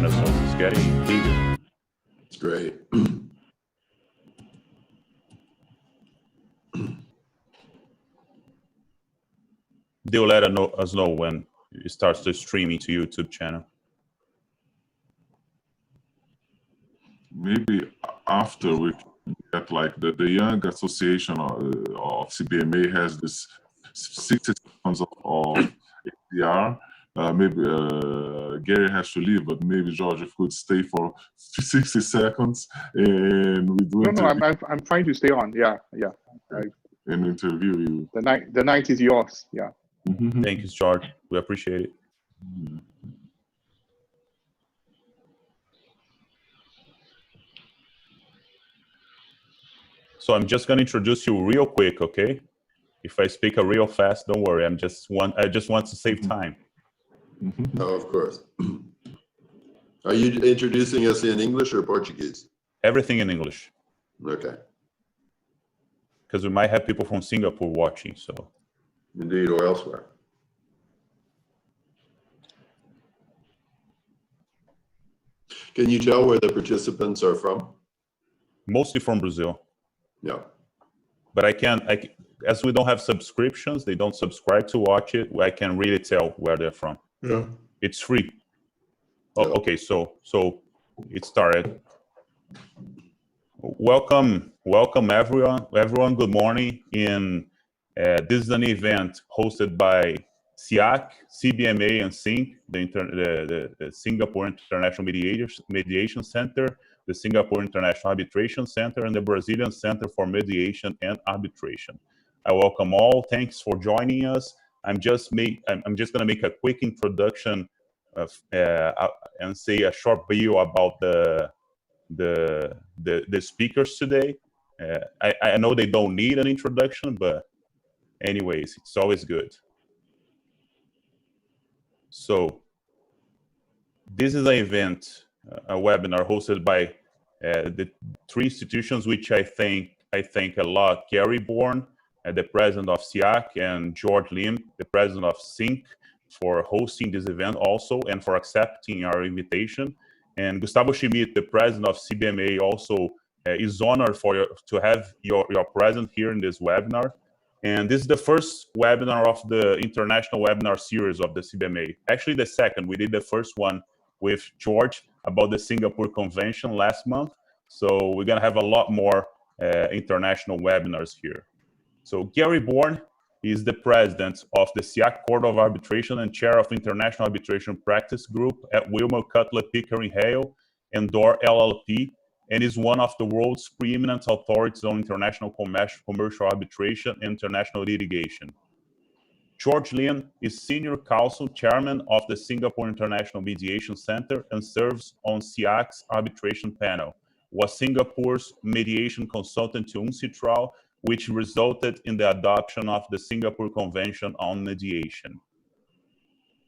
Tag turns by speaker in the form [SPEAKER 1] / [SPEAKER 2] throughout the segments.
[SPEAKER 1] Renaissance. It's getting bigger.
[SPEAKER 2] It's great.
[SPEAKER 1] They'll let us know when it starts to stream into YouTube channel.
[SPEAKER 3] Maybe after we get like the Young Association of CBMA has this 60 seconds of APR. Maybe Gary has to leave, but maybe George could stay for 60 seconds and we do.
[SPEAKER 4] No, I'm fine to stay on. Yeah.
[SPEAKER 3] And interview you.
[SPEAKER 4] The night is yours. Yeah.
[SPEAKER 1] Thank you, George. We appreciate it. So I'm just gonna introduce you real quick, okay? If I speak real fast, don't worry. I just want to save time.
[SPEAKER 2] Oh, of course. Are you introducing us in English or Portuguese?
[SPEAKER 1] Everything in English.
[SPEAKER 2] Okay.
[SPEAKER 1] Because we might have people from Singapore watching, so.
[SPEAKER 2] Indeed, or elsewhere. Can you tell where the participants are from?
[SPEAKER 1] Mostly from Brazil.
[SPEAKER 2] Yeah.
[SPEAKER 1] But as we don't have subscriptions, they don't subscribe to watch it, I can really tell where they're from.
[SPEAKER 2] Yeah.
[SPEAKER 1] It's free. Oh,
[SPEAKER 2] Yeah.
[SPEAKER 1] okay, so it started. Welcome everyone. Good morning. This is an event hosted by SIAC, CBMA, and SINC, the Singapore International Mediation Center, the Singapore International Arbitration Center, and the Brazilian Center for Mediation and Arbitration. I welcome all. Thanks for joining us. I'm just going to make a quick introduction and say a short bio about the speakers today. I know they don't need an introduction, but anyways, it's always good. So this is an event, a webinar hosted by the three institutions which I thank a lot: Gary Bourne, the president of SIAC, and George Lim, the president of SINC, for hosting this event also and for accepting our invitation. And Gustavo Schmidt, the president of CBMA, also is honored to have your presence here in this webinar. And this is the first webinar of the international webinar series of the CBMA. Actually, the second. We did the first one with George about the Singapore Convention last month. So we're going to have a lot more international webinars here. So Gary Bourne is the president of the SIAC Court of Arbitration and chair of International Arbitration Practice Group at Wilmer Cutler Pickering Hale and Dorr LLP, and is one of the world's preeminent authorities on international commercial arbitration and international litigation. George Lin is Senior Counsel Chairman of the Singapore International Mediation Center and serves on SIAC's arbitration panel, was Singapore's mediation consultant to UNCITRAL, which resulted in the adoption of the Singapore Convention on Mediation.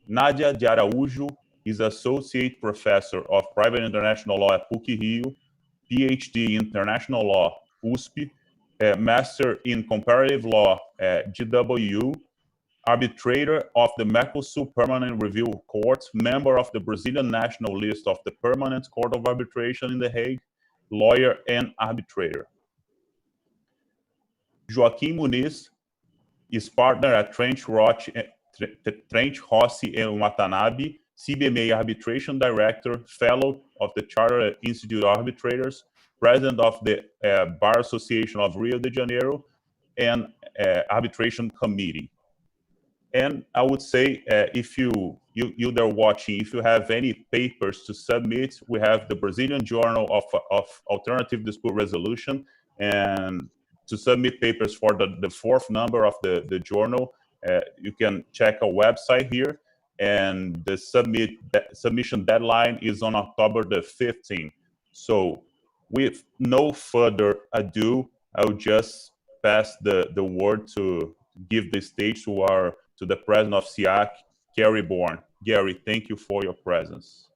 [SPEAKER 1] Nadia de Araújo is Associate Professor of Private International Law at PUC-Rio, PhD in International Law, USP, Master in Comparative Law at GWU, arbitrator of the Mercosul Permanent Review Court, member of the Brazilian National List of the Permanent Court of Arbitration in The Hague, lawyer and arbitrator. Joaquim Muniz is partner at Trench Rossi and Watanabe, CBMA Arbitration Director, Fellow of the Chartered Institute of Arbitrators, President of the Bar Association of Rio de Janeiro, and Arbitration Committee. And I would say, if you're watching, if you have any papers to submit, we have the Brazilian Journal of Alternative Dispute Resolution, and to submit papers for the fourth number of the journal, you can check our website here, and the submission deadline is on October the 15th. So with no further ado, I'll just pass the word to give the stage to the president of SIAC, Gary Bourne. Gary, thank you for your presence.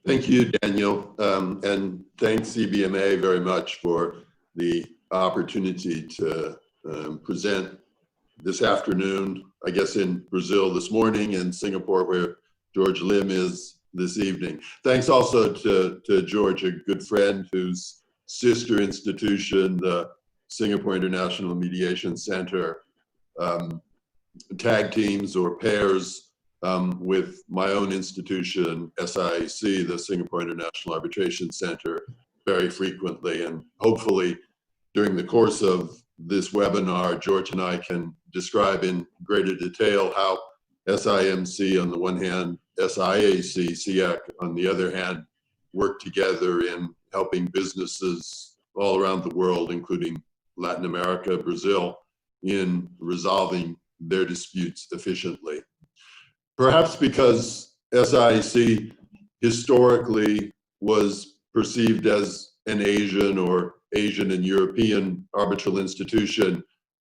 [SPEAKER 2] Thank you, Daniel, and thanks CBMA very much for the opportunity to present this afternoon, I guess in Brazil this morning, and Singapore where George Lim is this evening. Thanks also to George, a good friend whose sister institution, the Singapore International Mediation Center, tag teams or pairs with my own institution, SIAC, the Singapore International Arbitration Center, very frequently. And hopefully during the course of this webinar, George and I can describe in greater detail how SIMC on the one hand, SIAC, SIAC on the other hand, work together in helping businesses all around the world, including Latin America, Brazil, in resolving their disputes efficiently. Perhaps because SIAC historically was perceived as an Asian or Asian and European arbitral institution,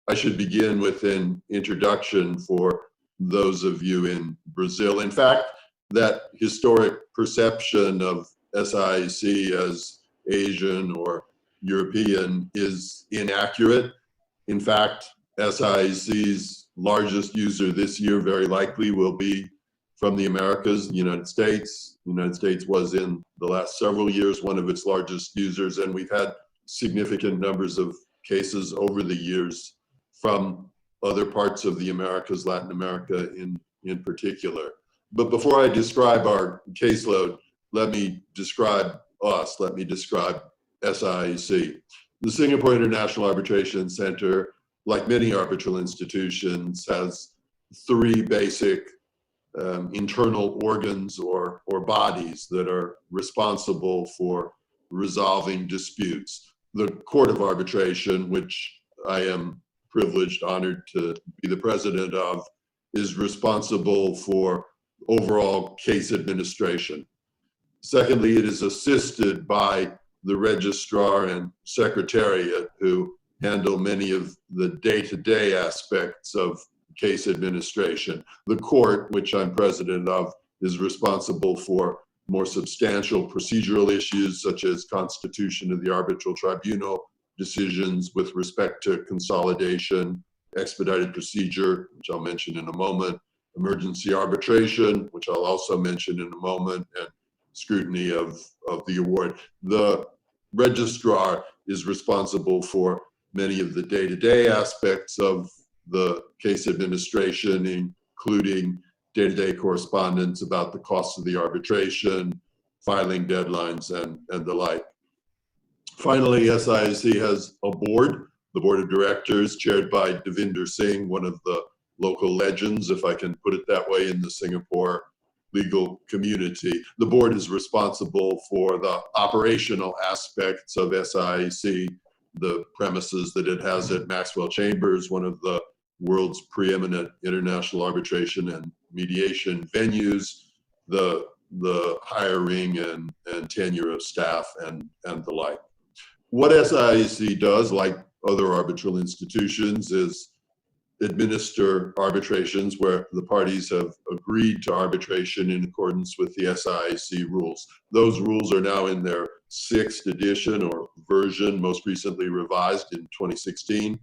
[SPEAKER 2] I should begin with an introduction for those of you in Brazil. In fact, that historic perception of SIAC as Asian or European is inaccurate. In fact, SIAC's largest user this year very likely will be from the Americas, the United States. The United States was in the last several years one of its largest users, and we've had significant numbers of cases over the years from other parts of the Americas, Latin America in particular. But before I describe our caseload, let me describe us, let me describe SIAC. The Singapore International Arbitration Center, like many arbitral institutions, has three basic internal organs or bodies that are responsible for resolving disputes. The Court of Arbitration, which I am privileged, honored to be the president of, is responsible for overall case administration. Secondly, it is assisted by the registrar and secretariat who handle many of the day-to-day aspects of case administration. The court, which I'm president of, is responsible for more substantial procedural issues such as constitution of the arbitral tribunal, decisions with respect to consolidation, expedited procedure, which I'll mention in a moment, emergency arbitration, which I'll also mention in a moment, and scrutiny of the award. The registrar is responsible for many of the day-to-day aspects of the case administration, including day-to-day correspondence about the costs of the arbitration, filing deadlines, and the like. Finally, SIAC has a board, the board of directors, chaired by Devinder Singh, one of the local legends, if I can put it that way, in the Singapore legal community. The board is responsible for the operational aspects of SIAC, the premises that it has at Maxwell Chambers, one of the world's preeminent international arbitration and mediation venues, the hiring and tenure of staff and the like. What SIAC does, like other arbitral institutions, is administer arbitrations where the parties have agreed to arbitration in accordance with the SIAC rules. Those rules are now in their 6th edition or version, most recently revised in 2016,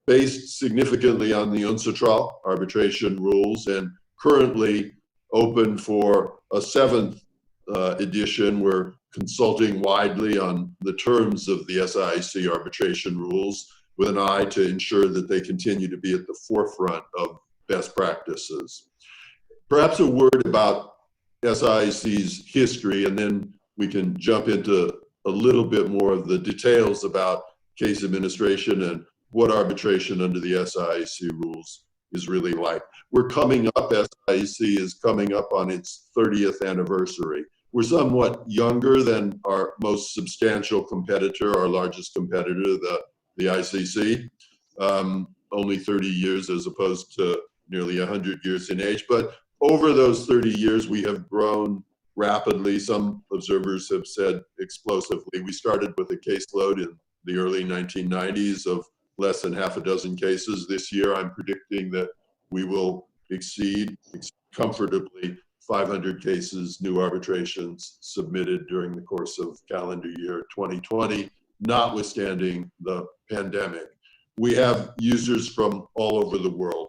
[SPEAKER 2] based significantly on the UNCITRAL arbitration rules, and currently open for a 7th edition. We're consulting widely on the terms of the SIAC arbitration rules with an eye to ensure that they continue to be at the forefront of best practices. Perhaps a word about SIAC's history, and then we can jump into a little bit more of the details about case administration and what arbitration under the SIAC rules is really like. We're coming up, SIAC is coming up on its 30th anniversary. We're somewhat younger than our most substantial competitor, our largest competitor, the ICC, only 30 years as opposed to nearly 100 years in age. But over those 30 years, we have grown rapidly. Some observers have said explosively. We started with a caseload in the early 1990s of less than half a dozen cases. This year, I'm predicting that we will exceed comfortably 500 cases, new arbitrations submitted during the course of calendar year 2020, notwithstanding the pandemic. We have users from all over the world.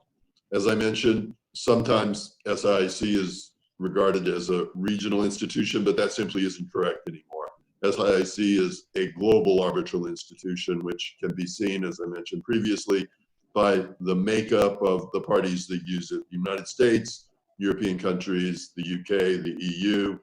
[SPEAKER 2] As I mentioned, sometimes SIAC is regarded as a regional institution, but that simply isn't correct anymore. SIAC is a global arbitral institution, which can be seen, as I mentioned previously, by the makeup of the parties that use it. The United States, European countries, the UK, the EU,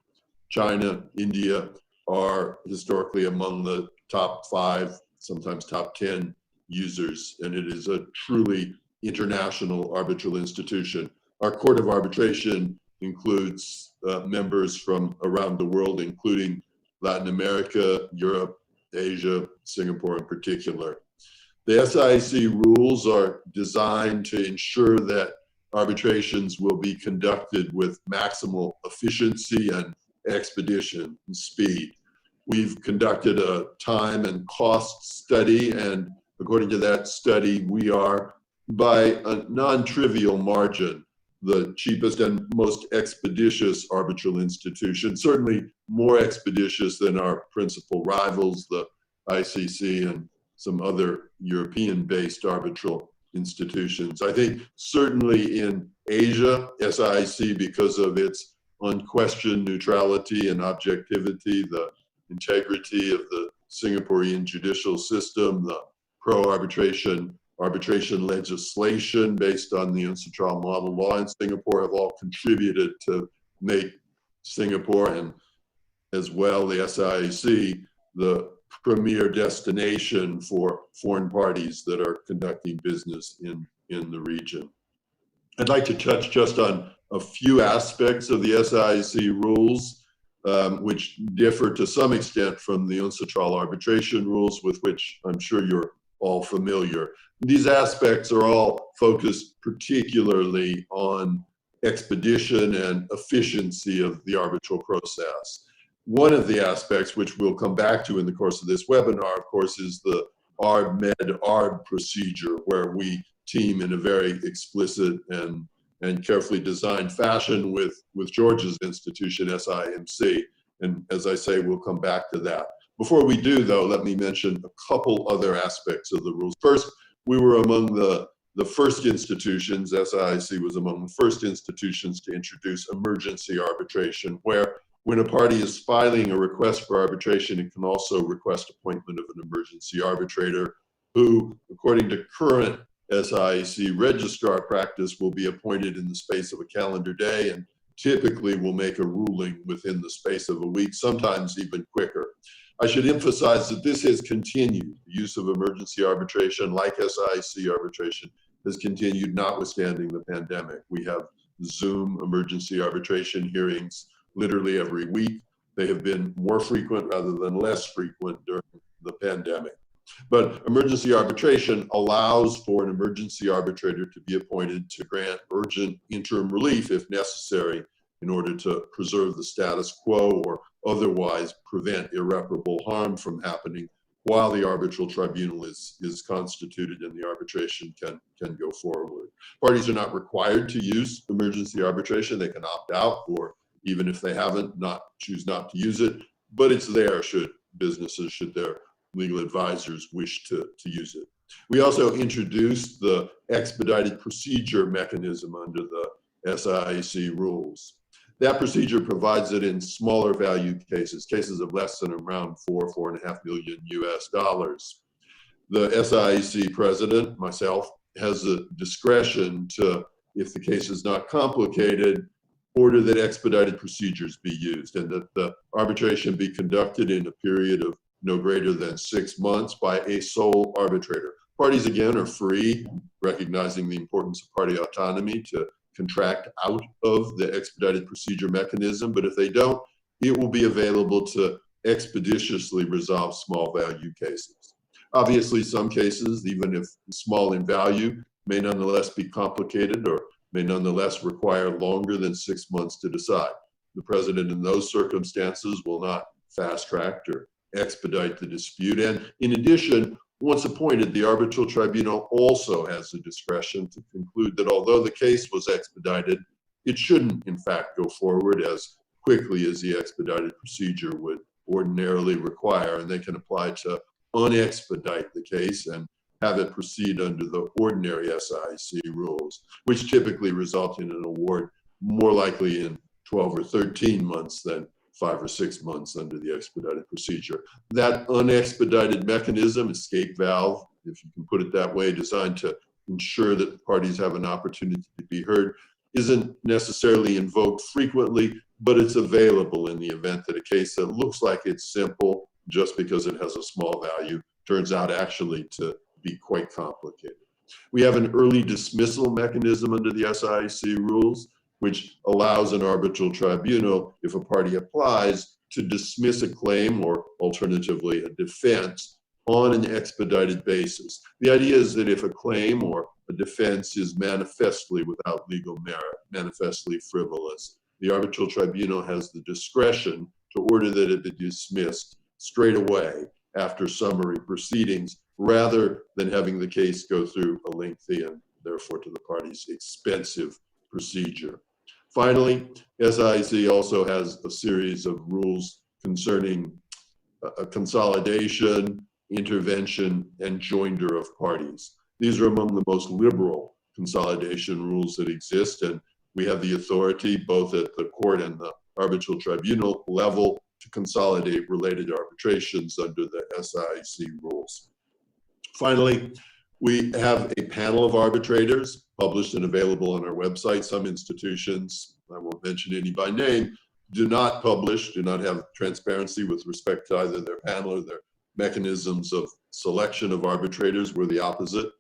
[SPEAKER 2] China, India are historically among the top 5, sometimes top 10 users, and it is a truly international arbitral institution. Our Court of Arbitration includes members from around the world, including Latin America, Europe, Asia, Singapore in particular. The SIAC rules are designed to ensure that arbitrations will be conducted with maximal efficiency and expedition and speed. We've conducted a time and cost study, and according to that study, we are, by a non-trivial margin, the cheapest and most expeditious arbitral institution, certainly more expeditious than our principal rivals, the ICC and some other European-based arbitral institutions. I think certainly in Asia, SIAC, because of its unquestioned neutrality and objectivity, the integrity of the Singaporean judicial system, the pro-arbitration legislation based on the UNCITRAL model law in Singapore, have all contributed to make Singapore, and as well the SIAC, the premier destination for foreign parties that are conducting business in the region. I'd like to touch just on a few aspects of the SIAC rules, which differ to some extent from the UNCITRAL arbitration rules, with which I'm sure you're all familiar. These aspects are all focused particularly on expedition and efficiency of the arbitral process. One of the aspects, which we'll come back to in the course of this webinar, of course, is the Arb-Med-Arb procedure, where we team in a very explicit and carefully designed fashion with George's institution, SIMC. And as I say, we'll come back to that. Before we do, though, let me mention a couple other aspects of the rules. First, we were among the first institutions, SIAC was among the first institutions to introduce emergency arbitration, where when a party is filing a request for arbitration, it can also request appointment of an emergency arbitrator who, according to current SIAC registrar practice, will be appointed in the space of a calendar day and typically will make a ruling within the space of a week, sometimes even quicker. I should emphasize that this has continued. The use of emergency arbitration, like SIAC arbitration, has continued notwithstanding the pandemic. We have Zoom emergency arbitration hearings literally every week. They have been more frequent rather than less frequent during the pandemic. But emergency arbitration allows for an emergency arbitrator to be appointed to grant urgent interim relief if necessary in order to preserve the status quo or otherwise prevent irreparable harm from happening while the arbitral tribunal is constituted and the arbitration can go forward. Parties are not required to use emergency arbitration. They can opt out, or even if they haven't, choose not to use it, but it's there should their legal advisors wish to use it. We also introduced the expedited procedure mechanism under the SIAC rules. That procedure provides that in smaller value cases of less than around $4.5 million US, the SIAC president, myself, has the discretion to, if the case is not complicated, order that expedited procedures be used and that the arbitration be conducted in a period of no greater than 6 months by a sole arbitrator. Parties, again, are free, recognizing the importance of party autonomy, to contract out of the expedited procedure mechanism, but if they don't, it will be available to expeditiously resolve small value cases. Obviously, some cases, even if small in value, may nonetheless be complicated or may nonetheless require longer than 6 months to decide. The president in those circumstances will not fast track or expedite the dispute. And in addition, once appointed, the arbitral tribunal also has the discretion to conclude that although the case was expedited, it shouldn't in fact go forward as quickly as the expedited procedure would ordinarily require, and they can apply to unexpedite the case and have it proceed under the ordinary SIAC rules, which typically result in an award more likely in 12 or 13 months than 5 or 6 months under the expedited procedure. That unexpedited mechanism, escape valve, if you can put it that way, designed to ensure that the parties have an opportunity to be heard, isn't necessarily invoked frequently, but it's available in the event that a case that looks like it's simple just because it has a small value turns out actually to be quite complicated. We have an early dismissal mechanism under the SIAC rules, which allows an arbitral tribunal, if a party applies, to dismiss a claim or alternatively a defense on an expedited basis. The idea is that if a claim or a defense is manifestly without legal merit, manifestly frivolous, the arbitral tribunal has the discretion to order that it be dismissed straight away after summary proceedings, rather than having the case go through a lengthy and therefore to the parties expensive procedure. Finally, SIAC also has a series of rules concerning consolidation, intervention, and joinder of parties. These are among the most liberal consolidation rules that exist, and we have the authority both at the court and the arbitral tribunal level to consolidate related arbitrations under the SIAC rules. Finally, we have a panel of arbitrators published and available on our website. Some institutions, I won't mention any by name, do not publish, do not have transparency with respect to either their panel or their mechanisms of selection of arbitrators. We're the opposite.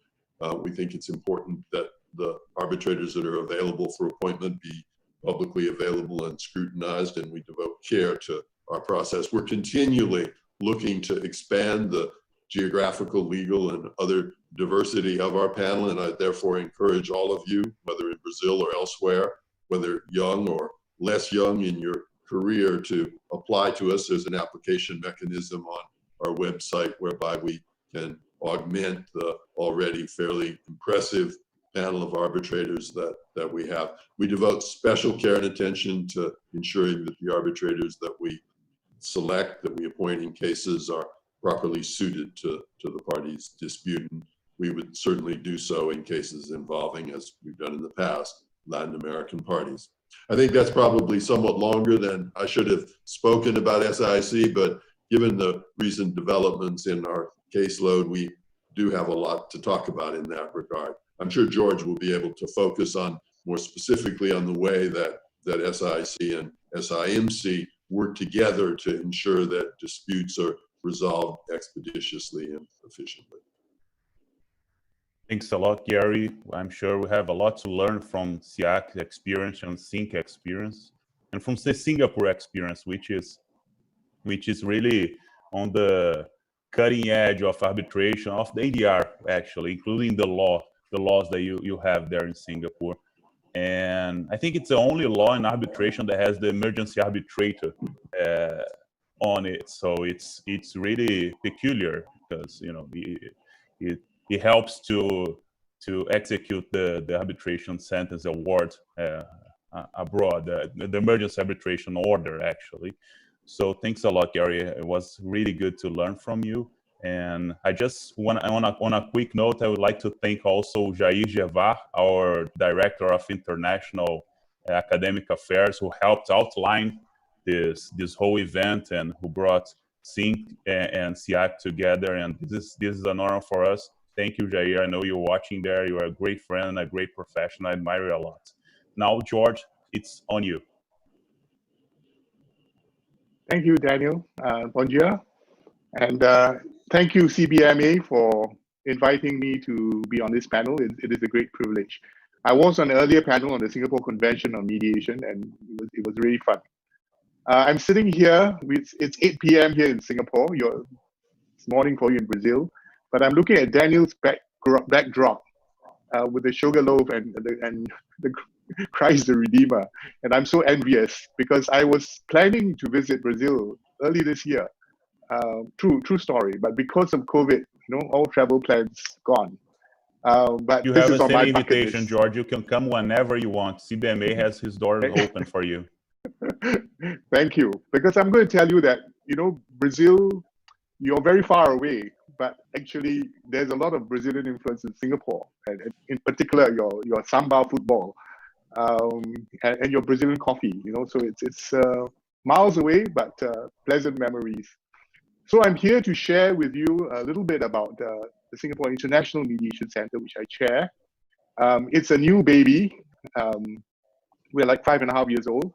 [SPEAKER 2] We think it's important that the arbitrators that are available for appointment be publicly available and scrutinized, and we devote care to our process. We're continually looking to expand the geographical, legal, and other diversity of our panel, and I therefore encourage all of you, whether in Brazil or elsewhere, whether young or less young in your career, to apply to us. There's an application mechanism on our website whereby we can augment the already fairly impressive panel of arbitrators that we have. We devote special care and attention to ensuring that the arbitrators that we select, that we appoint in cases, are properly suited to the parties disputant. We would certainly do so in cases involving, as we've done in the past, Latin American parties. I think that's probably somewhat longer than I should have spoken about SIAC, but given the recent developments in our caseload, we do have a lot to talk about in that regard. I'm sure George will be able to focus on more specifically on the way that SIAC and SIMC work together to ensure that disputes are resolved expeditiously and efficiently.
[SPEAKER 1] Thanks a lot, Gary. I'm sure we have a lot to learn from SIAC experience and SINC experience, and from the Singapore experience, which is really on the cutting edge of arbitration, of the ADR, actually, including the laws that you have there in Singapore. And I think it's the only law in arbitration that has the emergency arbitrator on it. So it's really peculiar because, you know, it helps to execute the arbitration sentence award abroad, the emergency arbitration order, actually. So thanks a lot, Gary. It was really good to learn from you. And I just on a quick note, I would like to thank also Jair Gevar, our Director of International Academic Affairs, who helped outline this whole event and who brought SINC and SIAC together. And this is an honor for us. Thank you, Jair. I know you're watching there. You are a great friend and a great professional. I admire you a lot. Now, George, it's on you.
[SPEAKER 4] Thank you, Daniel. Bon dia. And thank you, CBMA, for inviting me to be on this panel. It is a great privilege. I was on an earlier panel on the Singapore Convention on Mediation, and it was really fun. I'm sitting here, it's 8 p.m. here in Singapore. It's morning for you in Brazil. But I'm looking at Daniel's backdrop with the sugar loaf and the Christ the Redeemer. And I'm so envious because I was planning to visit Brazil early this year. True story. But because of COVID, you know, all travel plans gone. But
[SPEAKER 1] you
[SPEAKER 4] this
[SPEAKER 1] have
[SPEAKER 4] is
[SPEAKER 1] a
[SPEAKER 4] on my
[SPEAKER 1] same
[SPEAKER 4] bucket
[SPEAKER 1] invitation,
[SPEAKER 4] list.
[SPEAKER 1] George. You can come whenever you want. CBMA has his doors open for you.
[SPEAKER 4] Thank you. Because I'm going to tell you that, you know, Brazil, you're very far away. But actually, there's a lot of Brazilian influence in Singapore, and in particular, your samba football. and your Brazilian coffee, you know, so it's miles away, but pleasant memories. So I'm here to share with you a little bit about the Singapore International Mediation Center, which I chair. It's a new baby. We're like 5.5 years old.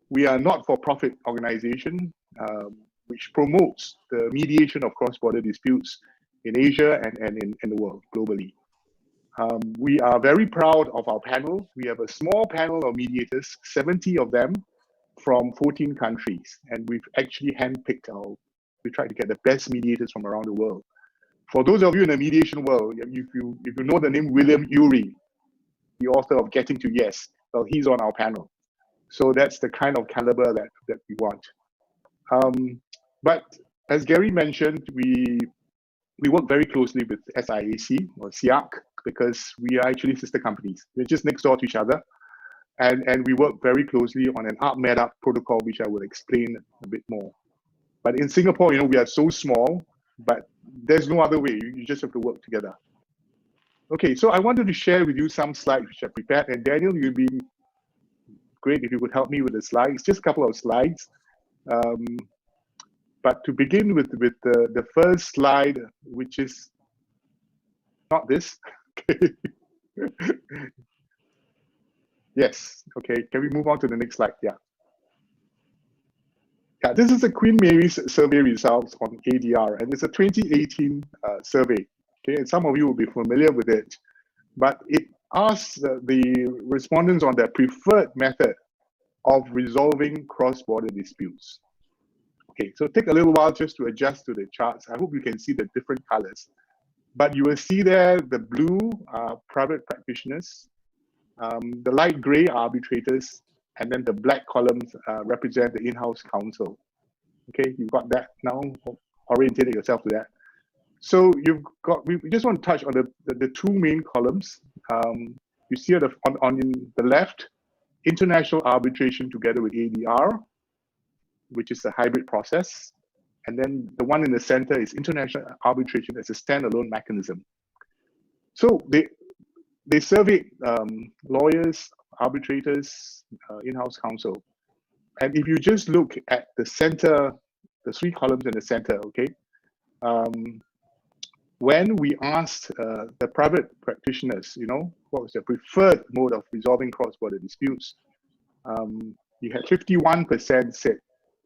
[SPEAKER 4] We are a not-for-profit organization which promotes the mediation of cross-border disputes in Asia and in the world globally. We are very proud of our panel. We have a small panel of mediators, 70 of them from 14 countries. And we've actually handpicked we tried to get the best mediators from around the world. For those of you in the mediation world, if you know the name William Ury, the author of Getting to Yes, well, he's on our panel. So that's the kind of caliber that we want. But as Gary mentioned, we work very closely with SIAC or SIAC because we are actually sister companies. We're just next door to each other. And we work very closely on an Arb-Med-Arb protocol, which I will explain a bit more. But in Singapore, you know, we are so small, but there's no other way. You just have to work together. Okay, so I wanted to share with you some slides which I prepared. And Daniel, you'd be great if you could help me with the slides, just a couple of slides. But to begin with the first slide, which is not this. Yes, okay, can we move on to the next slide? Yeah. Yeah, this is the Queen Mary's survey results on ADR, and it's a 2018 survey. Okay, and some of you will be familiar with it, but it asks the respondents on their preferred method of resolving cross-border disputes. Okay, so take a little while just to adjust to the charts. I hope you can see the different colors. But you will see there the blue are private practitioners, the light gray are arbitrators, and then the black columns represent the in-house counsel. Okay, you've got that now, orientate yourself to that. So you've got, we just want to touch on the two main columns. You see on the left, international arbitration together with ADR, which is a hybrid process. And then the one in the center is international arbitration as a standalone mechanism. So they surveyed lawyers, arbitrators, in-house counsel. And if you just look at the center, the three columns in the center, okay, when we asked the private practitioners, you know, what was their preferred mode of resolving cross-border disputes, you had 51% said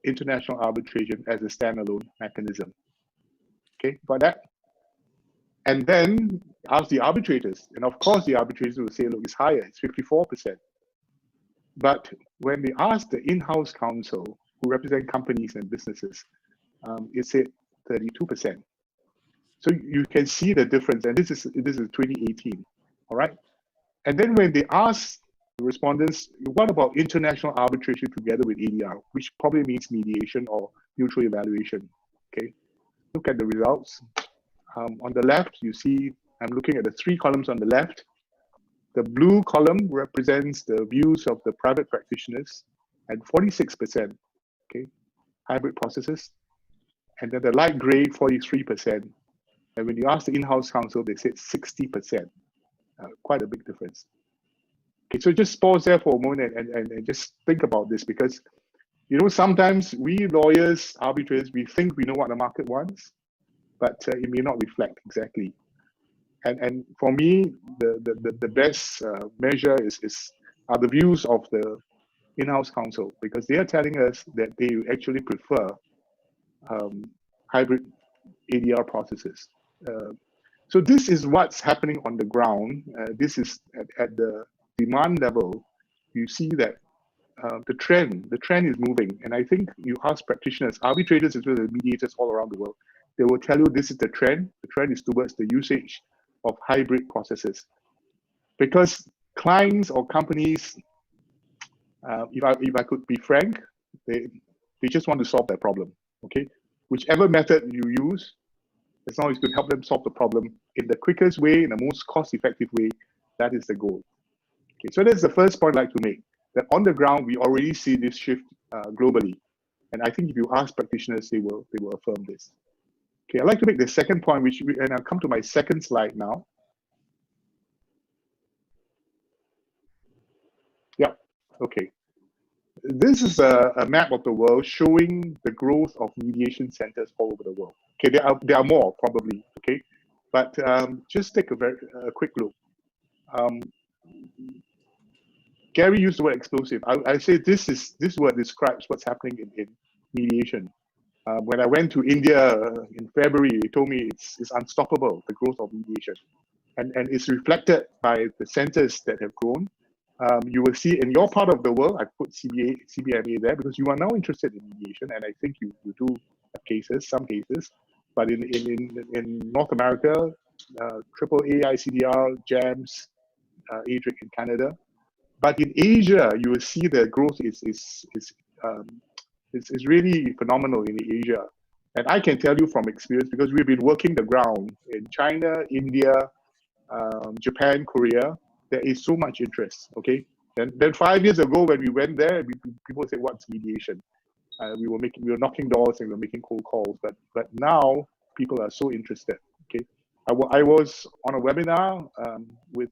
[SPEAKER 4] international arbitration as a standalone mechanism. Okay, got that? And then ask the arbitrators, and of course the arbitrators will say, look, it's higher, it's 54%. But when we ask the in-house counsel who represent companies and businesses, it said 32%. So you can see the difference, and this is 2018, all right? And then when they ask the respondents, what about international arbitration together with ADR, which probably means mediation or mutual evaluation, okay? Look at the results. On the left, you see, I'm looking at the three columns on the left. The blue column represents the views of the private practitioners at 46%, okay, hybrid processes. And then the light gray, 43%. And when you ask the in-house counsel, they said 60%, quite a big difference. Okay, so just pause there for a moment and just think about this, because, you know, sometimes we lawyers, arbitrators, we think we know what the market wants, but it may not reflect exactly. And for me, the best measure are the views of the in-house counsel, because they are telling us that they actually prefer hybrid ADR processes. So this is what's happening on the ground. This is at the demand level. You see that the trend is moving. And I think you ask practitioners, arbitrators as well as mediators all around the world, they will tell you this is the trend. The trend is towards the usage of hybrid processes. Because clients or companies, if I could be frank, they just want to solve their problem, okay? Whichever method you use, as long as you could help them solve the problem in the quickest way, in the most cost-effective way, that is the goal. Okay, so that's the first point I'd like to make, that on the ground, we already see this shift globally. And I think if you ask practitioners, they will affirm this. Okay, I'd like to make the second point, and I'll come to my second slide now. Okay. This is a map of the world showing the growth of mediation centers all over the world. Okay, there are more probably. Okay, but just take a quick look. Gary used the word explosive. I say this word describes what's happening in mediation. When I went to India in February, they told me it's unstoppable, the growth of mediation, and it's reflected by the centers that have grown. You will see in your part of the world, I put CBMA there because you are now interested in mediation, and I think you do have some cases. But in North America, AAA, ICDR, GEMS, ADRIC in Canada. But in Asia, you will see the growth is really phenomenal in Asia. And I can tell you from experience, because we've been working the ground in China, India, Japan, Korea. There is so much interest. Okay, then 5 years ago when we went there, people said, "What's mediation?" We were knocking doors and we were making cold calls. But now people are so interested. Okay, I was on a webinar with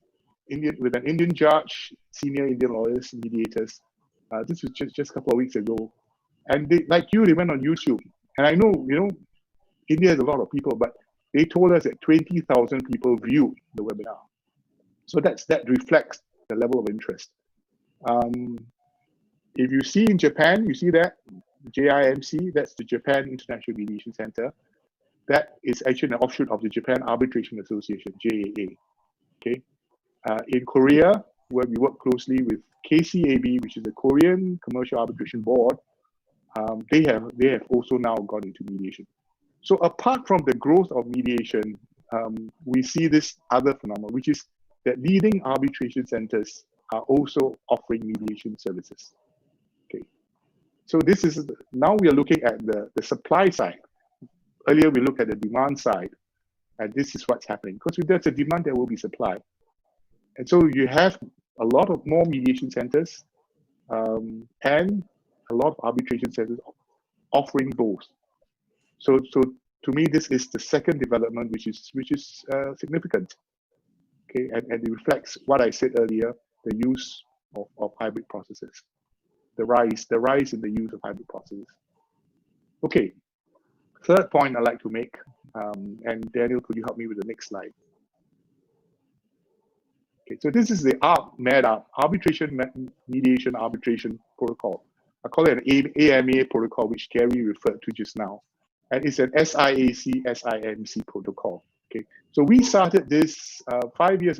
[SPEAKER 4] an Indian judge, senior Indian lawyers, mediators. This was just a couple of weeks ago, and they went on YouTube. And I know India has a lot of people, but they told us that 20,000 people viewed the webinar. So that reflects the level of interest. If you see in Japan, you see that JIMC, that's the Japan International Mediation Center. That is actually an offshoot of the Japan Arbitration Association, JAA. Okay. In Korea, where we work closely with KCAB, which is the Korean Commercial Arbitration Board, they have also now gone into mediation. So apart from the growth of mediation, we see this other phenomenon, which is that leading arbitration centers are also offering mediation services. Okay, so now we are looking at the supply side. Earlier we looked at the demand side, and this is what's happening. Because if there's a demand, there will be supply. And so you have a lot of more mediation centers and a lot of arbitration centers offering both. So to me, this is the second development, which is significant. Okay, and it reflects what I said earlier: the use of hybrid processes, the rise in the use of hybrid processes. Okay, third point I'd like to make, and Daniel, could you help me with the next slide? Okay, so this is the Arb-Med-Arb, Arbitration Protocol. I call it an AMA protocol, which Gary referred to just now. And it's an SIAC, SIMC protocol. Okay, so we started this 5.5 years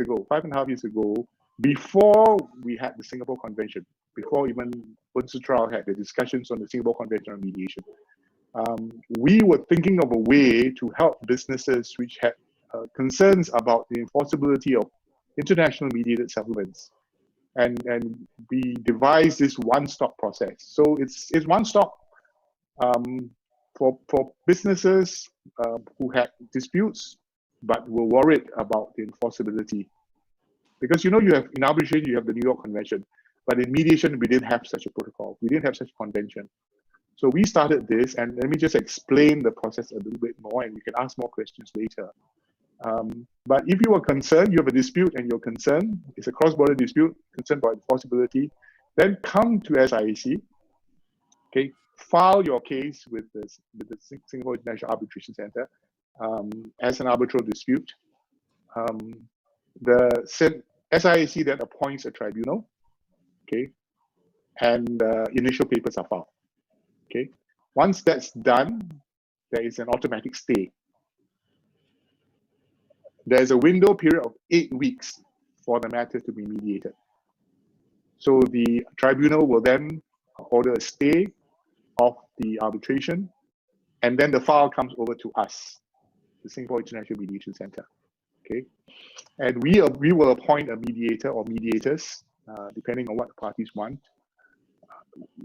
[SPEAKER 4] ago, before we had the Singapore Convention, before even Unsutral had the discussions on the Singapore Convention on Mediation. We were thinking of a way to help businesses which had concerns about the enforceability of international mediated settlements, and we devised this one-stop process. So it's one-stop for businesses who had disputes but were worried about the enforceability, because you have in arbitration you have the New York Convention, but in mediation we didn't have such a protocol, we didn't have such a convention. So we started this, and let me just explain the process a little bit more, and you can ask more questions later. But if you are concerned, you have a dispute and you're concerned, it's a cross-border dispute, concerned about enforceability, then come to SIAC, okay, file your case with the Singapore International Arbitration Center as an arbitral dispute. The SIAC then appoints a tribunal, okay, and initial papers are filed, okay. Once that's done, there is an automatic stay. There's a window period of 8 weeks for the matter to be mediated. So the tribunal will then order a stay of the arbitration, and then the file comes over to us, the Singapore International Mediation Center. Okay, and we will appoint a mediator or mediators, depending on what the parties want,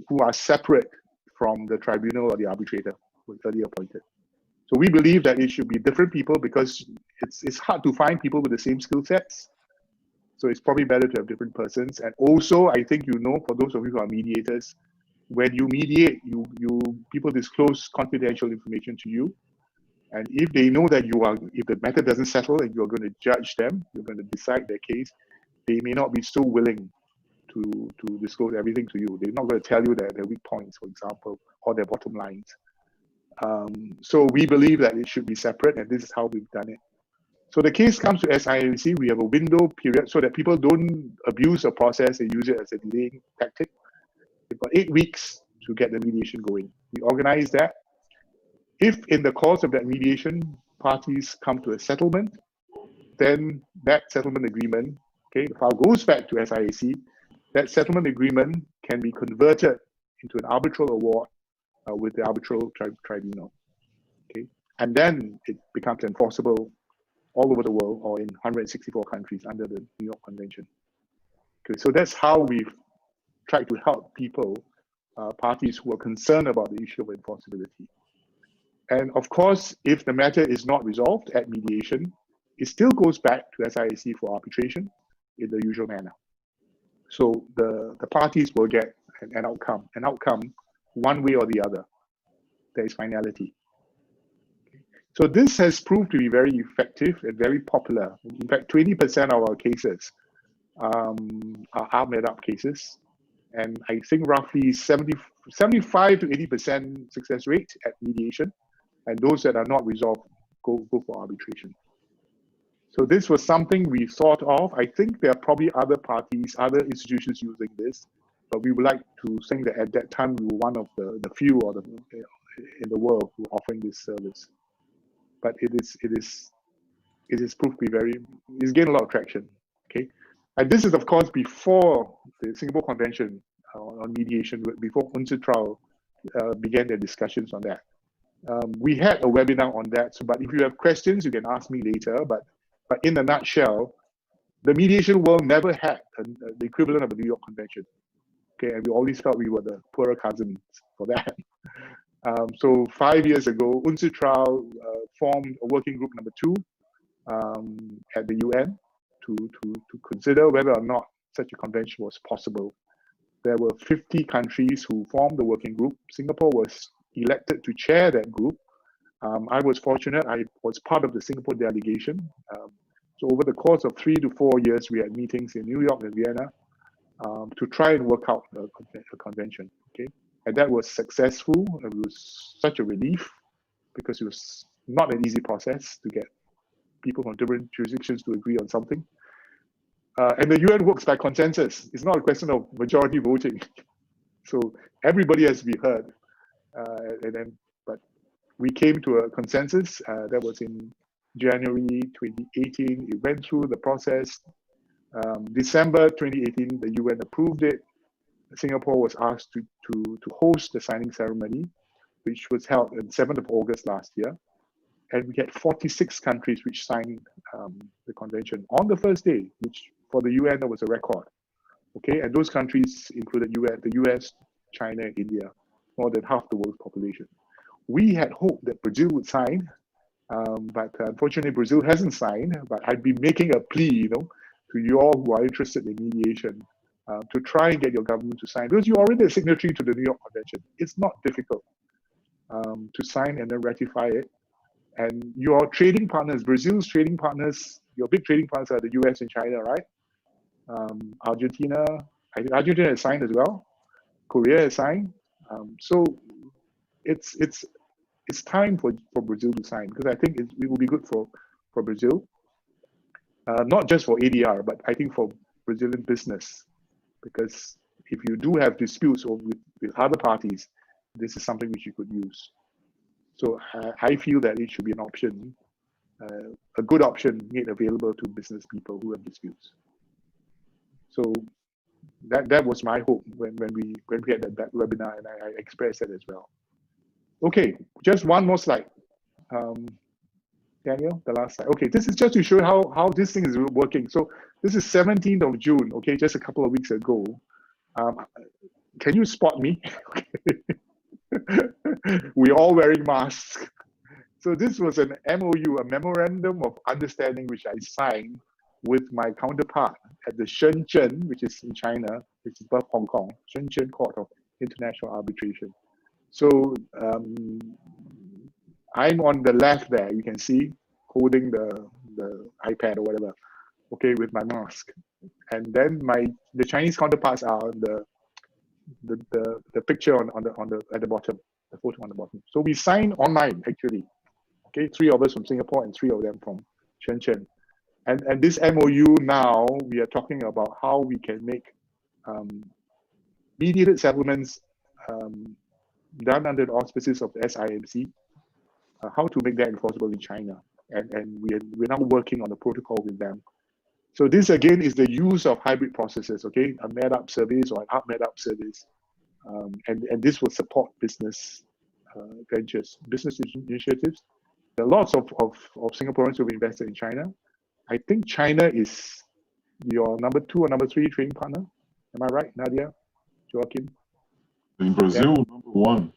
[SPEAKER 4] who are separate from the tribunal or the arbitrator who was earlier appointed. So we believe that it should be different people, because it's hard to find people with the same skill sets. So it's probably better to have different persons. And also, I think for those of you who are mediators, when you mediate, people disclose confidential information to you. And if they know that if the matter doesn't settle and you're going to judge them, you're going to decide their case, they may not be so willing to disclose everything to you. They're not going to tell you their weak points, for example, or their bottom lines. So we believe that it should be separate, and this is how we've done it. So the case comes to SIAC, we have a window period so that people don't abuse the process and use it as a delaying tactic. We've got 8 weeks to get the mediation going. We organize that. If in the course of that mediation, parties come to a settlement, then that settlement agreement, okay, the file goes back to SIAC. That settlement agreement can be converted into an arbitral award with the arbitral tribunal, okay? And then it becomes enforceable all over the world or in 164 countries under the New York Convention. Okay, so that's how we've tried to help people, parties who are concerned about the issue of enforceability. And of course, if the matter is not resolved at mediation, it still goes back to SIAC for arbitration in the usual manner. So the parties will get an outcome one way or the other. There is finality. So this has proved to be very effective and very popular. In fact, 20% of our cases are Arb-Med-Arb cases. And I think roughly 75 to 80% success rate at mediation. And those that are not resolved go for arbitration. So this was something we thought of. I think there are probably other parties, other institutions using this, but we would like to think that at that time we were one of the few or in the world who are offering this service. But it is proved to be it's gained a lot of traction. Okay, and this is of course before the Singapore Convention on mediation, before Untitled began their discussions on that. We had a webinar on that. So, but if you have questions, you can ask me later. But in a nutshell, the mediation world never had the equivalent of the New York Convention. Okay, and we always felt we were the poorer cousins for that. So 5 years ago, Untitled formed a working group number 2 at the UN to consider whether or not such a convention was possible. There were 50 countries who formed the working group. Singapore was elected to chair that group. I was fortunate, I was part of the Singapore delegation. So over the course of 3 to 4 years, we had meetings in New York and Vienna to try and work out a convention, okay? And that was successful. It was such a relief because it was not an easy process to get people from different jurisdictions to agree on something. And the UN works by consensus. It's not a question of majority voting. So everybody has to be heard. But we came to a consensus. That was in January 2018. It went through the process. December 2018, the UN approved it. Singapore was asked to host the signing ceremony, which was held on 7th of August last year. And we had 46 countries which signed the convention on the first day, which for the UN, that was a record. Okay, and those countries included the US, China, and India, more than half the world's population. We had hoped that Brazil would sign, but unfortunately Brazil hasn't signed. But I'd be making a plea, to you all who are interested in mediation, to try and get your government to sign, because you're already a signatory to the New York Convention. It's not difficult to sign and then ratify it. And your trading partners, Brazil's trading partners, your big trading partners are the US and China, right? Argentina, I think Argentina has signed as well. Korea has signed. So it's time for Brazil to sign, because I think it will be good for Brazil. Not just for ADR, but I think for Brazilian business, because if you do have disputes with other parties, this is something which you could use. So I feel that it should be an option, a good option made available to business people who have disputes. So that was my hope when we had that webinar, and I expressed that as well. Okay, just one more slide. Daniel, the last slide. Okay, this is just to show how this thing is working. So this is 17th of June, okay, just a couple of weeks ago. Can you spot me? We're all wearing masks. So this was an MOU, a Memorandum of Understanding, which I signed with my counterpart at the Shenzhen, which is in China, which is above Hong Kong, Shenzhen Court of International Arbitration. So I'm on the left there, you can see, holding the iPad or whatever, okay, with my mask. and then the Chinese counterparts are the picture on the at the bottom, the photo on the bottom. So we sign online actually. Okay, 3 of us from Singapore and 3 of them from Shenzhen. And this MOU now, we are talking about how we can make mediated settlements done under the auspices of the SIMC, how to make that enforceable in China. And we're now working on the protocol with them. So this again is the use of hybrid processes, okay? A Med-Arb service or an Arb-Med-Arb service. And this will support business ventures, business initiatives. There are lots of Singaporeans who have invested in China. I think China is your number 2 or number 3 trading partner. Am I right, Nadia, Joaquin?
[SPEAKER 3] In Brazil, number 1.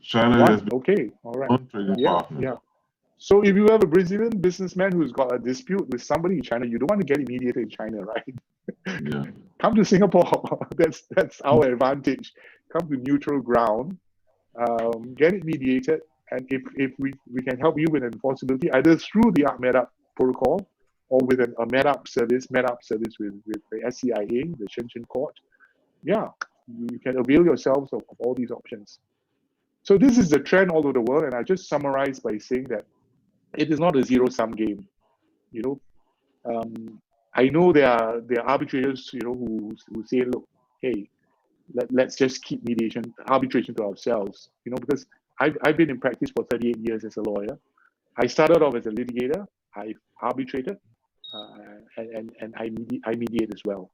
[SPEAKER 3] China has been
[SPEAKER 4] okay, all right.
[SPEAKER 3] one trading partner.
[SPEAKER 4] Yeah. So if you have a Brazilian businessman who's got a dispute with somebody in China, you don't want to get it mediated in China, right?
[SPEAKER 3] Yeah.
[SPEAKER 4] Come to Singapore. That's our advantage. Come to neutral ground, get it mediated, and if we can help you with enforceability either through the Arb-Med-Arb protocol or with a Med-Arb service with the SIAC, the Shenzhen court, yeah, you can avail yourselves of all these options. So this is the trend all over the world, and I just summarize by saying that it is not a zero-sum game. You know, I know there are arbitrators, you know, who say, look, hey, let's just keep arbitration to ourselves. You know, because I've been in practice for 38 years as a lawyer. I started off as a litigator. I arbitrated, and I mediate as well.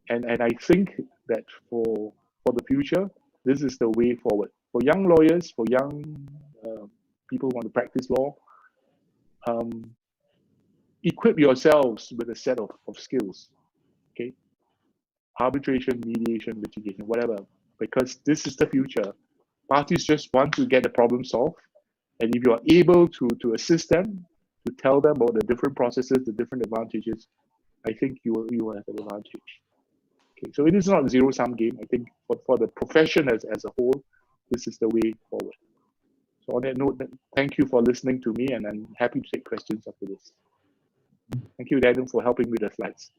[SPEAKER 4] And I think that for the future, this is the way forward. For young lawyers, for young people who want to practice law, equip yourselves with a set of skills, okay? Arbitration, mediation, litigation, whatever, because this is the future. Parties just want to get the problem solved. And if you are able to assist them, to tell them about the different processes, the different advantages, I think you will have an advantage. Okay, so it is not a zero-sum game. I think for the profession as a whole, this is the way forward. So on that note, thank you for listening to me, and I'm happy to take questions after this. Thank you, Daniel, for helping with the slides.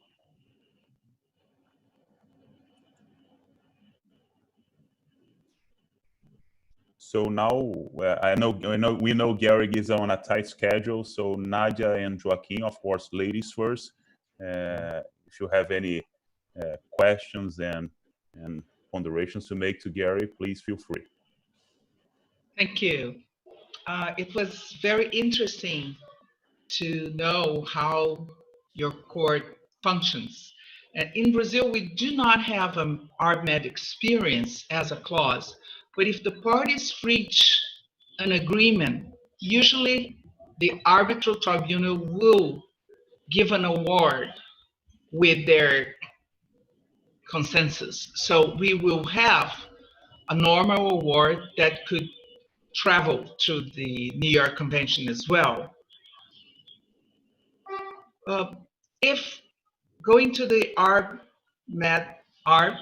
[SPEAKER 1] So now we know Gary is on a tight schedule. So Nadia and Joaquin, of course, ladies first. If you have any questions and ponderations to make to Gary, please feel free.
[SPEAKER 5] Thank you. It was very interesting to know how your court functions. And in Brazil, we do not have an Arb-Med experience as a clause, but if the parties reach an agreement, usually the arbitral tribunal will give an award with their consensus. So we will have a normal award that could travel to the New York Convention as well. If going to the Arb-Med-Arb,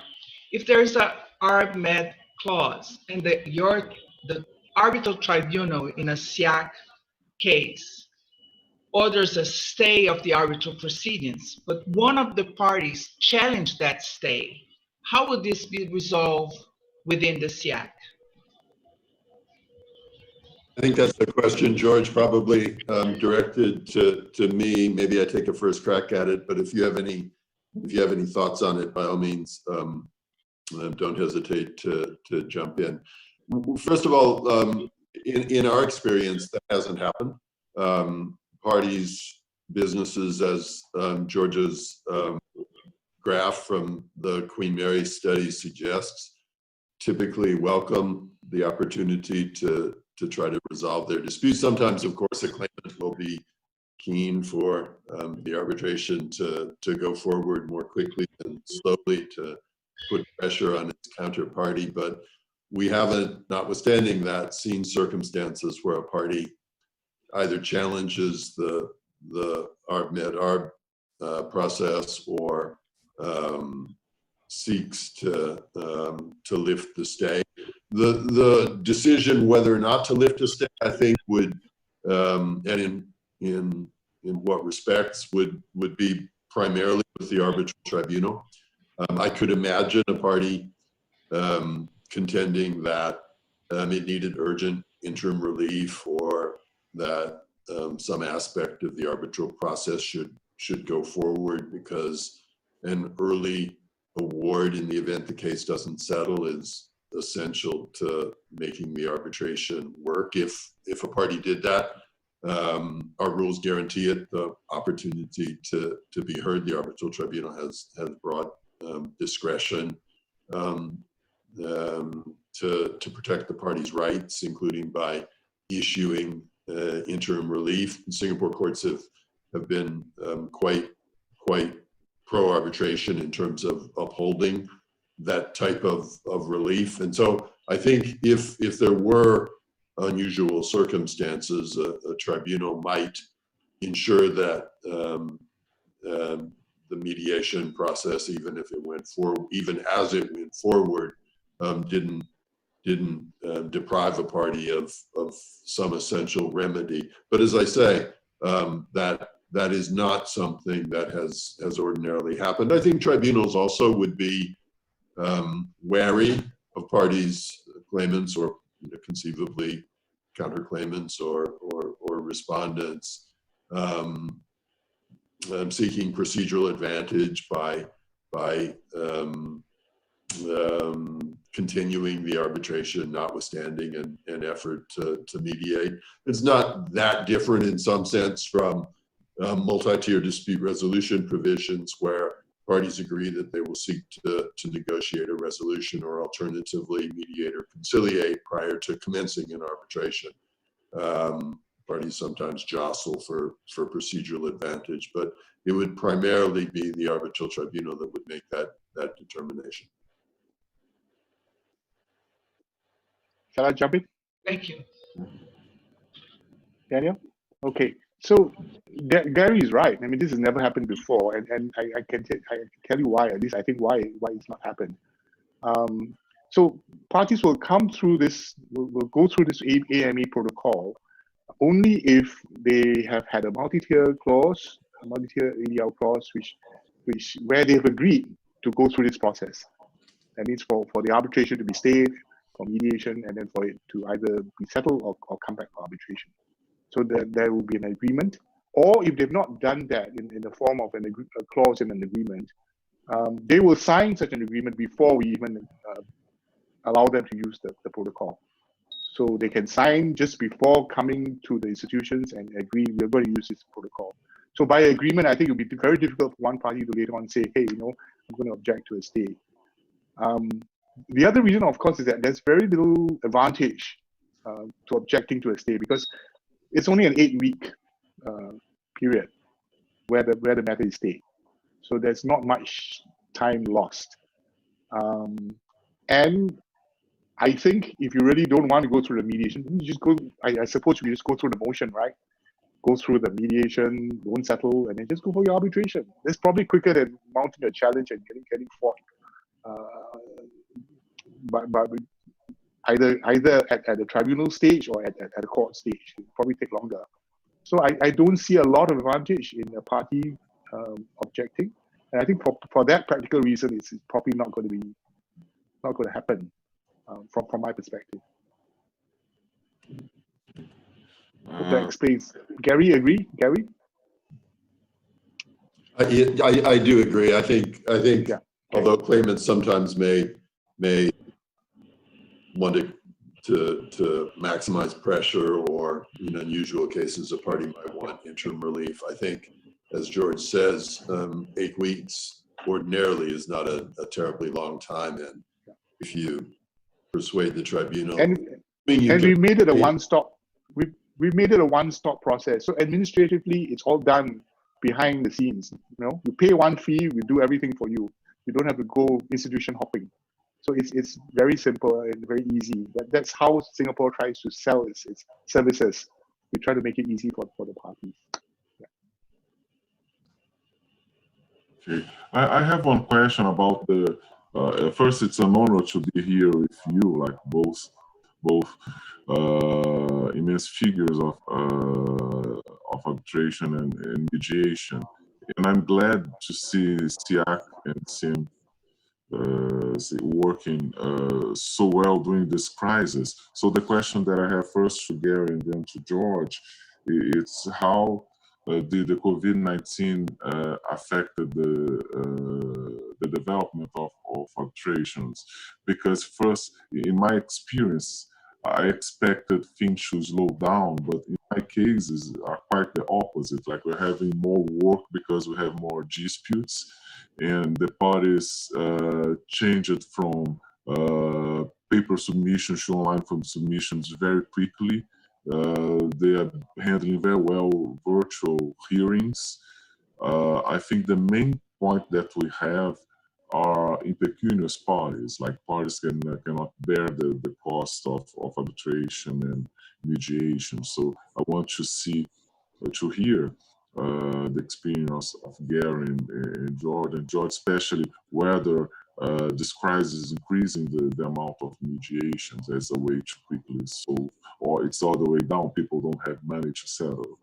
[SPEAKER 5] if there's a Arb-Med clause and the arbitral tribunal in a SIAC case orders a stay of the arbitral proceedings, but one of the parties challenged that stay, how would this be resolved within the SIAC?
[SPEAKER 2] I think that's a question, George, probably directed to me. Maybe I take a first crack at it, but if you have any thoughts on it, by all means, don't hesitate to jump in. First of all, in our experience, that hasn't happened. Parties, businesses, as George's graph from the Queen Mary study suggests, typically welcome the opportunity to try to resolve their disputes. Sometimes, of course, a claimant will be keen for the arbitration to go forward more quickly and slowly to put pressure on its counterparty. But we haven't, notwithstanding that, seen circumstances where a party either challenges the Arb-Med-Arb process or seeks to lift the stay. The decision whether or not to lift a stay, I think, would and in what respects would be primarily with the arbitral tribunal. I could imagine a party contending that it needed urgent interim relief, or that some aspect of the arbitral process should go forward because an early award in the event the case doesn't settle is essential to making the arbitration work. If a party did that, our rules guarantee it the opportunity to be heard. The arbitral tribunal has broad discretion to protect the party's rights, including by issuing interim relief. Singapore courts have been quite pro-arbitration in terms of upholding that type of relief. And so I think if there were unusual circumstances, a tribunal might ensure that the mediation process, even if it went forward, even as it went forward, didn't deprive a party of some essential remedy. But as I say, that is not something that has ordinarily happened. I think tribunals also would be wary of parties, claimants, or conceivably counterclaimants or respondents seeking procedural advantage by continuing the arbitration, notwithstanding an effort to mediate. It's not that different in some sense from multi-tier dispute resolution provisions, where parties agree that they will seek to negotiate a resolution, or alternatively mediate or conciliate prior to commencing an arbitration. Parties sometimes jostle for procedural advantage, but it would primarily be the arbitral tribunal that would make that determination.
[SPEAKER 4] Shall I jump in?
[SPEAKER 5] Thank you.
[SPEAKER 4] Daniel? Okay. So Gary is right. I mean, this has never happened before, and I can tell you why. At least I think why it's not happened. So parties will come through this, will go through this AMA protocol only if they have had a multi-tier clause, a multi-tier ADL clause, where they've agreed to go through this process. That means for the arbitration to be stayed, for mediation, and then for it to either be settled or come back for arbitration. So there will be an agreement. Or if they've not done that in the form of a clause in an agreement, they will sign such an agreement before we even allow them to use the protocol. So they can sign just before coming to the institutions and agree, we're going to use this protocol. So by agreement, I think it would be very difficult for one party to later on say, hey, I'm going to object to a stay. The other reason, of course, is that there's very little advantage to objecting to a stay, because it's only an 8-week period where the matter is stayed. So there's not much time lost. And I think if you really don't want to go through the mediation, you just go, I suppose you just go through the motion, right? Go through the mediation, don't settle, and then just go for your arbitration. That's probably quicker than mounting a challenge and getting fought. But either at the tribunal stage or at the court stage, it probably take longer. So I don't see a lot of advantage in a party objecting, and I think for that practical reason, it's probably not going to happen from my perspective. Hope that explains. Gary, agree? Gary?
[SPEAKER 2] I do agree. I think yeah. Although claimants sometimes may want to maximize pressure, or in unusual cases, a party might want interim relief. I think, as George says, 8 weeks ordinarily is not a terribly long time, and if you persuade the tribunal,
[SPEAKER 4] and we made it a one-stop. We made it a one-stop process. So administratively, it's all done behind the scenes. You pay one fee, we do everything for you. You don't have to go institution hopping. So it's very simple and very easy. That's how Singapore tries to sell its services. We try to make it easy for the parties. Yeah.
[SPEAKER 3] Okay, I have one question about the. First, it's an honor to be here with you, like both immense figures of arbitration and mediation and I'm glad to see SIAC and SIMC working so well during this crisis. So the question that I have first to Gary and then to George, it's how did the COVID-19 affected the development of arbitrations? Because first, in my experience, I expected things to slow down, but in my cases are quite the opposite. Like we're having more work because we have more disputes, and the parties changed from paper submissions to online submissions very quickly. They are handling very well virtual hearings. I think the main point that we have are impecunious parties, like parties cannot bear the cost of arbitration and mediation. So I want to hear the experience of Gary and George, especially whether this crisis is increasing the amount of mediations as a way to quickly solve, or it's all the way down, people don't have money to settle.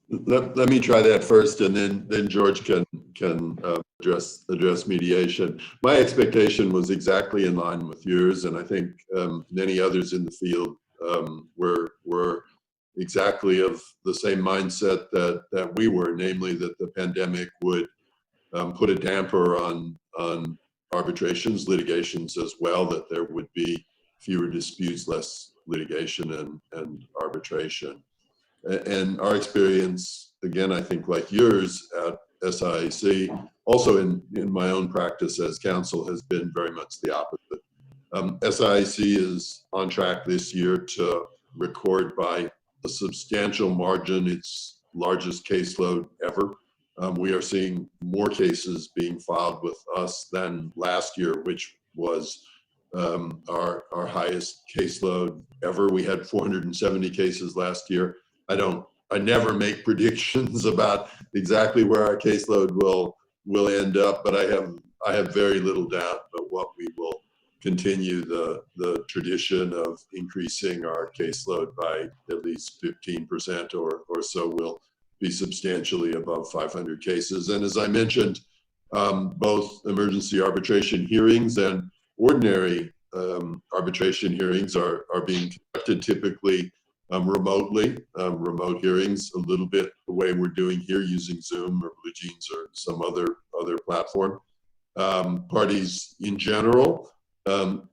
[SPEAKER 2] Let me try that first, and then George can address mediation. My expectation was exactly in line with yours, and I think many others in the field were exactly of the same mindset that we were, namely that the pandemic would put a damper on arbitrations, litigations as well, that there would be fewer disputes, less litigation and arbitration. And our experience, again, I think like yours at SIAC, also in my own practice as counsel, has been very much the opposite. SIAC is on track this year to record by a substantial margin its largest caseload ever. We are seeing more cases being filed with us than last year, which was our highest caseload ever. We had 470 cases last year. I never make predictions about exactly where our caseload will end up, but I have very little doubt that what we will continue the tradition of increasing our caseload by at least 15% or so will be substantially above 500 cases. And as I mentioned, both emergency arbitration hearings and ordinary arbitration hearings are being conducted typically remotely. Remote hearings, a little bit the way we're doing here using Zoom or BlueJeans or some other platform. Parties in general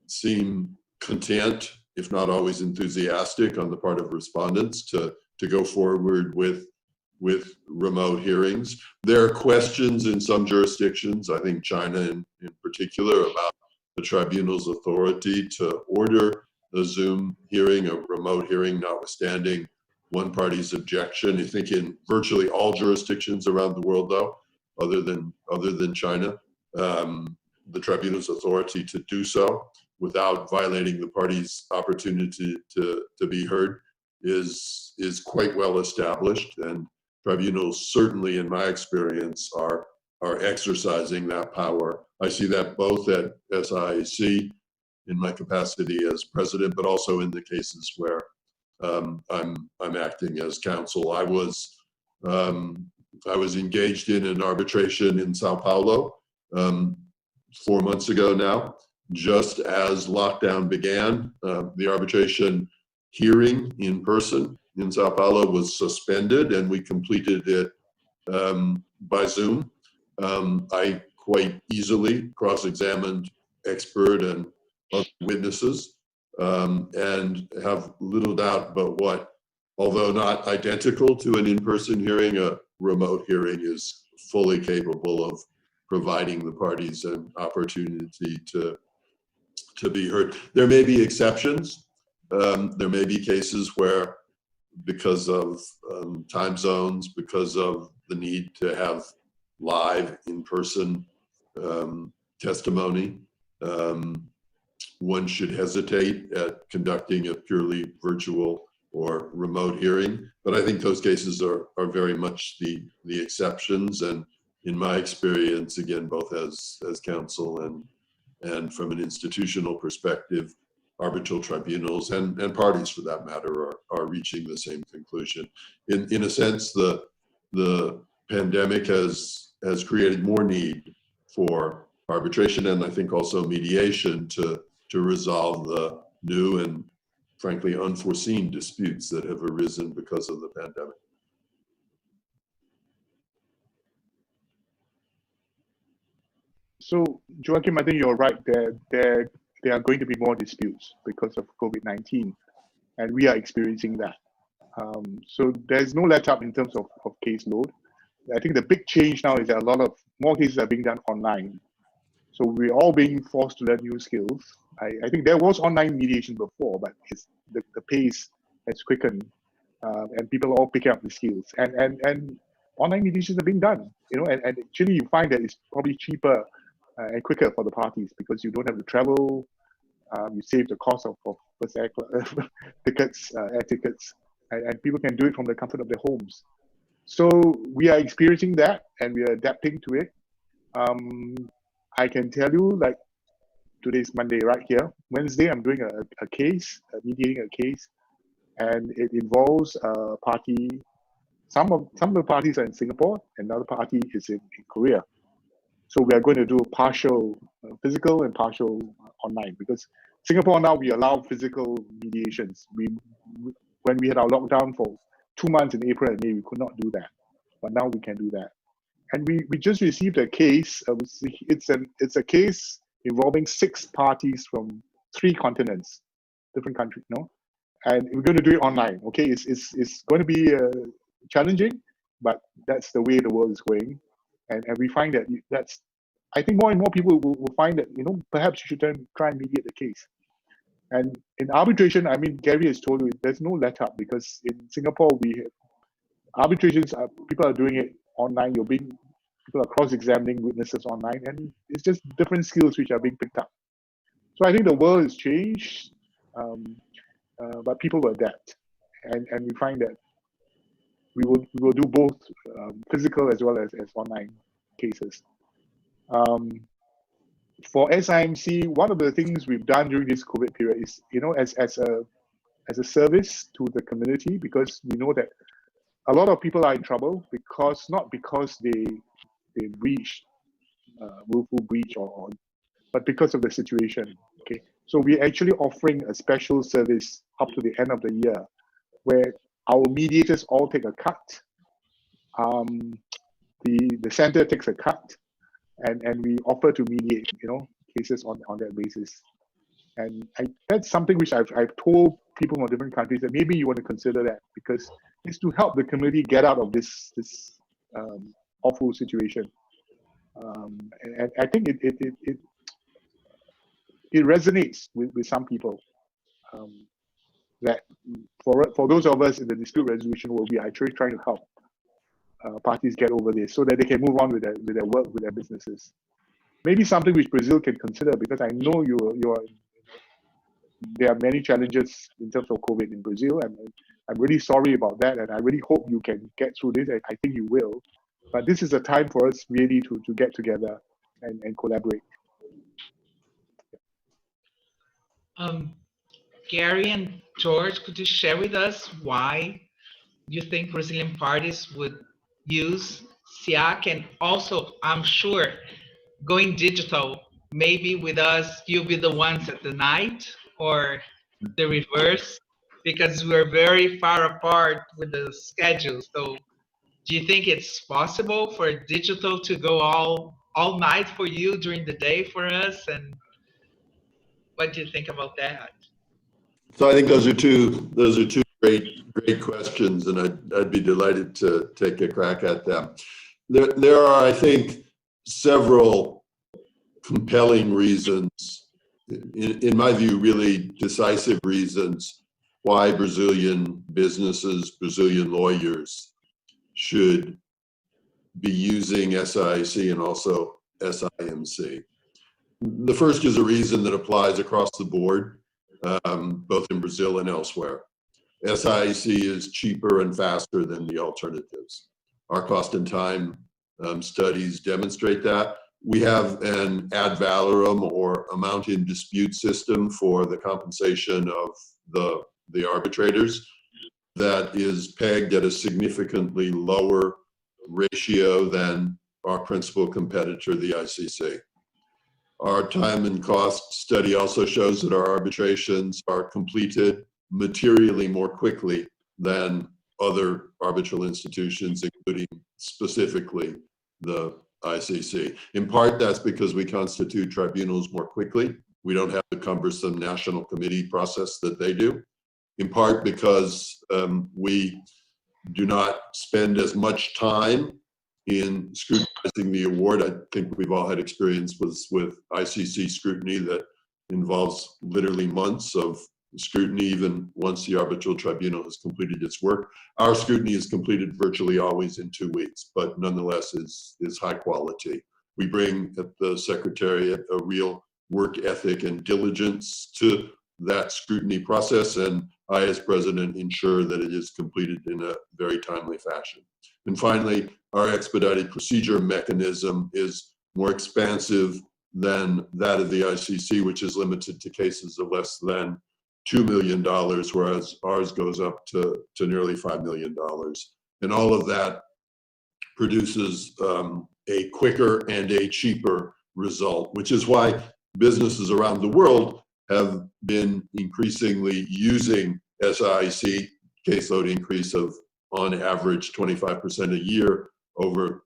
[SPEAKER 2] seem content, if not always enthusiastic on the part of respondents to go forward with remote hearings. There are questions in some jurisdictions, I think China in particular, about the tribunal's authority to order a Zoom hearing, a remote hearing, notwithstanding one party's objection. I think in virtually all jurisdictions around the world, though, other than China, the tribunal's authority to do so without violating the party's opportunity to be heard is quite well established, and tribunals certainly, in my experience, are exercising that power. I see that both at SIAC in my capacity as president, but also in the cases where I'm acting as counsel. I was engaged in an arbitration in Sao Paulo 4 months ago now, just as lockdown began. The arbitration hearing in person in Sao Paulo was suspended, and we completed it by Zoom. I quite easily cross-examined expert and other witnesses, and have little doubt but what, although not identical to an in-person hearing, a remote hearing is fully capable of providing the parties an opportunity to be heard. There may be exceptions. There may be cases where, because of time zones, because of the need to have live in-person testimony, one should hesitate at conducting a purely virtual or remote hearing. But I think those cases are very much the exceptions. And in my experience, again, both as counsel and from an institutional perspective, arbitral tribunals and parties for that matter are reaching the same conclusion. In a sense, the the pandemic has created more need for arbitration and I think also mediation to resolve the new and frankly unforeseen disputes that have arisen because of the pandemic.
[SPEAKER 4] So, Joachim, I think you're right. There are going to be more disputes because of COVID-19, and we are experiencing that. So there's no let up in terms of caseload. I think the big change now is that a lot of more cases are being done online. So we're all being forced to learn new skills. I think there was online mediation before, but the pace has quickened, and people are all picking up the skills. And online mediations are being done, and actually you find that it's probably cheaper and quicker for the parties because you don't have to travel. You save the cost of first air tickets, air tickets, and people can do it from the comfort of their homes. So we are experiencing that, and we are adapting to it. I can tell you, like, today's Monday right here. Wednesday, I'm doing a case, mediating a case, and it involves a party. Some of the parties are in Singapore, another party is in Korea. So we are going to do partial physical and partial online, because Singapore now we allow physical mediations. When we had our lockdown for 2 months in April and May, we could not do that, but now we can do that. And we just received a case. It's a case involving 6 parties from 3 continents, different countries, and we're going to do it online. Okay, it's going to be challenging, but that's the way the world is going. And we find that I think more and more people will find that, perhaps you should try and mediate the case. And in arbitration, I mean, Gary has told you, there's no let up, because in Singapore, arbitrations, people are doing it online. People are cross-examining witnesses online, and it's just different skills which are being picked up. So I think the world has changed, but people will adapt. And we find that we will do both physical as well as online cases. For SIMC, one of the things we've done during this COVID period is, as a service to the community, because we know that a lot of people are in trouble not because they breached willful breach but because of the situation. Okay, so we're actually offering a special service up to the end of the year, where our mediators all take a cut. The center takes a cut, and we offer to mediate, cases on that basis. And that's something which I've told people from different countries that maybe you want to consider that, because it's to help the community get out of this awful situation. And I think it resonates with some people. That for those of us in the dispute resolution world, we are actually trying to help parties get over this so that they can move on with their work, with their businesses. Maybe something which Brazil can consider, because I know there are many challenges in terms of COVID in Brazil, and I'm really sorry about that, and I really hope you can get through this. I think you will, but this is a time for us really to get together and collaborate.
[SPEAKER 5] Gary and George, could you share with us why you think Brazilian parties would use SIAC, and also, I'm sure, going digital, maybe with us, you'll be the ones at the night, or the reverse, because we're very far apart with the schedule. So do you think it's possible for digital to go all night for you during the day for us? And what do you think about that?
[SPEAKER 2] So I think those are two great questions, and I'd be delighted to take a crack at them. There are, I think, several compelling reasons, in my view, really decisive reasons why Brazilian businesses, Brazilian lawyers should be using SIAC and also SIMC. The first is a reason that applies across the board, both in Brazil and elsewhere. SIAC is cheaper and faster than the alternatives. Our cost and time studies demonstrate that. We have an ad valorem, or amount in dispute system, for the compensation of the arbitrators that is pegged at a significantly lower ratio than our principal competitor, the ICC. Our time and cost study also shows that our arbitrations are completed materially more quickly than other arbitral institutions, including specifically the ICC. In part, that's because we constitute tribunals more quickly. We don't have the cumbersome national committee process that they do. In part because we do not spend as much time in scrutinizing the award. I think we've all had experience with ICC scrutiny that involves literally months of scrutiny, even once the arbitral tribunal has completed its work. Our scrutiny is completed virtually always in 2 weeks, but nonetheless is high quality. We bring at the Secretariat a real work ethic and diligence to that scrutiny process, and I, as president, ensure that it is completed in a very timely fashion. And finally, our expedited procedure mechanism is more expansive than that of the ICC, which is limited to cases of less than $2 million, whereas ours goes up to nearly $5 million. And all of that produces a quicker and a cheaper result, which is why businesses around the world have been increasingly using SIAC, caseload increase of on average 25% a year over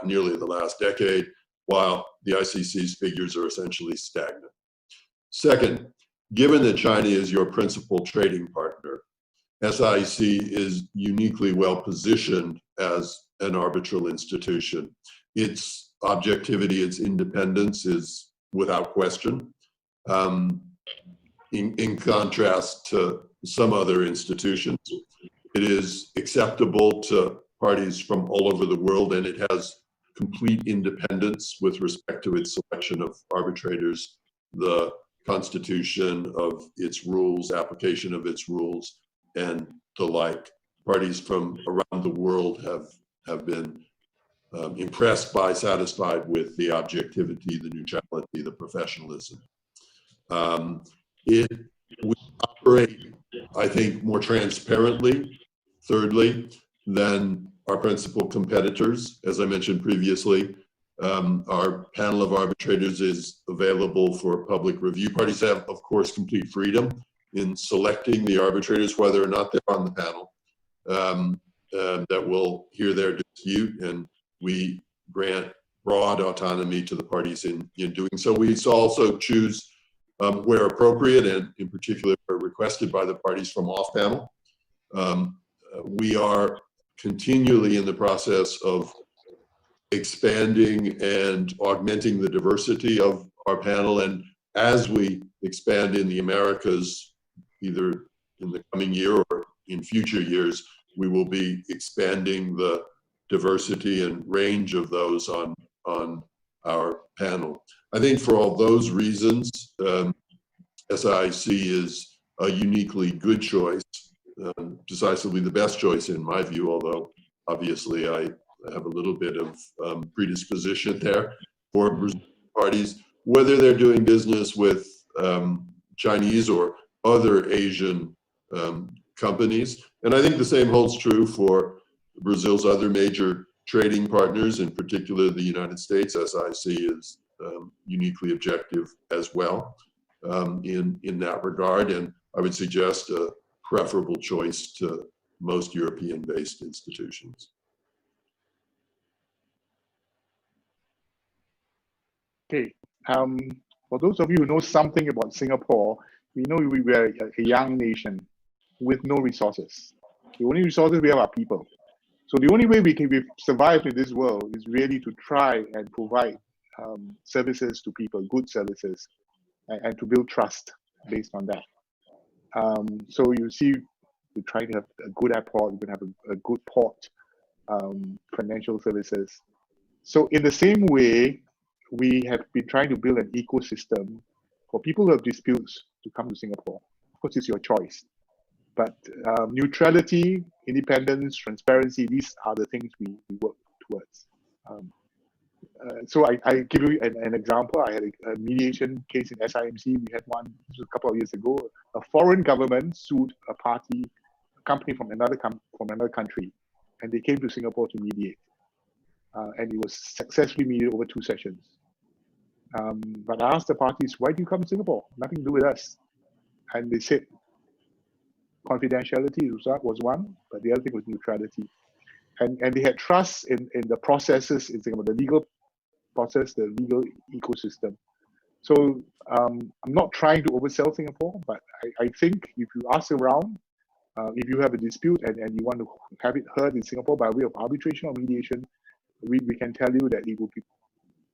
[SPEAKER 2] nearly the last decade, while the ICC's figures are essentially stagnant. Second, given that China is your principal trading partner, SIAC is uniquely well positioned as an arbitral institution. Its objectivity, its independence is without question. In contrast to some other institutions, it is acceptable to parties from all over the world, and it has complete independence with respect to its selection of arbitrators, the constitution of its rules, application of its rules, and the like. Parties from around the world have been impressed by, satisfied with the objectivity, the neutrality, the professionalism. We operate, I think, more transparently, thirdly, than our principal competitors. As I mentioned previously, our panel of arbitrators is available for public review. Parties have, of course, complete freedom in selecting the arbitrators, whether or not they're on the panel, that will hear their dispute, and we grant broad autonomy to the parties in doing so. We also choose, where appropriate, and in particular where requested by the parties from off-panel. We are continually in the process of expanding and augmenting the diversity of our panel, and as we expand in the Americas, either in the coming year or in future years, we will be expanding the diversity and range of those on our panel. I think for all those reasons, SIAC is a uniquely good choice, decisively the best choice in my view, although obviously I have a little bit of predisposition there for parties, whether they're doing business with Chinese or other Asian companies. And I think the same holds true for Brazil's other major trading partners, in particular the United States. SIAC is uniquely objective as well in that regard, and I would suggest a preferable choice to most European-based institutions.
[SPEAKER 4] Okay, for those of you who know something about Singapore, we know we were a young nation with no resources. The only resources we have are people. So the only way we can survive in this world is really to try and provide services to people, good services, and to build trust based on that. So you see, we try to have a good airport, we have a good port, financial services. So in the same way, we have been trying to build an ecosystem for people who have disputes to come to Singapore. Of course, it's your choice. But neutrality, independence, transparency, these are the things we work towards. So I give you an example. I had a mediation case in SIMC. We had one a couple of years ago. A foreign government sued a company from another country, and they came to Singapore to mediate. and it was successfully mediated over 2 sessions. But I asked the parties, why do you come to Singapore? Nothing to do with us. And they said confidentiality was one, but the other thing was neutrality. And they had trust in the processes in Singapore, the legal process, the legal ecosystem. So I'm not trying to oversell Singapore, but I think if you ask around, if you have a dispute and you want to have it heard in Singapore by way of arbitration or mediation, we can tell you that it will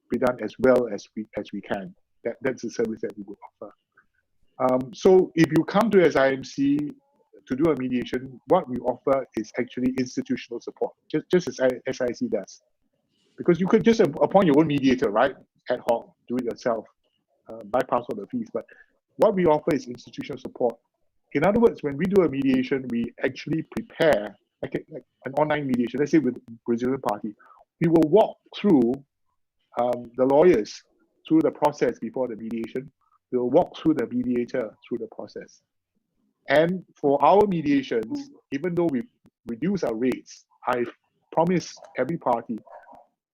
[SPEAKER 4] be done as well as we can. That's the service that we would offer. So if you come to SIMC to do a mediation, what we offer is actually institutional support, just as SIC does. Because you could just appoint your own mediator, right? Ad hoc, do it yourself, bypass all the fees. But what we offer is institutional support. In other words, when we do a mediation, we actually prepare, like an online mediation, let's say with Brazilian party, we will walk through the lawyers through the process before the mediation. We'll walk through the mediator through the process. And for our mediations, even though we reduce our rates, I promise every party,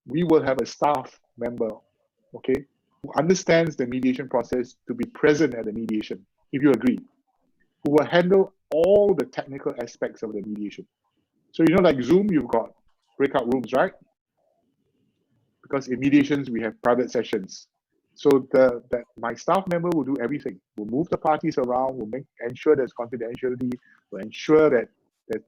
[SPEAKER 4] we will have a staff member, okay, who understands the mediation process to be present at the mediation, if you agree, who will handle all the technical aspects of the mediation. So, you know, like Zoom, you've got breakout rooms, right? Because in mediations, we have private sessions. So my staff member will do everything. We'll move the parties around, we'll ensure there's confidentiality, we'll ensure that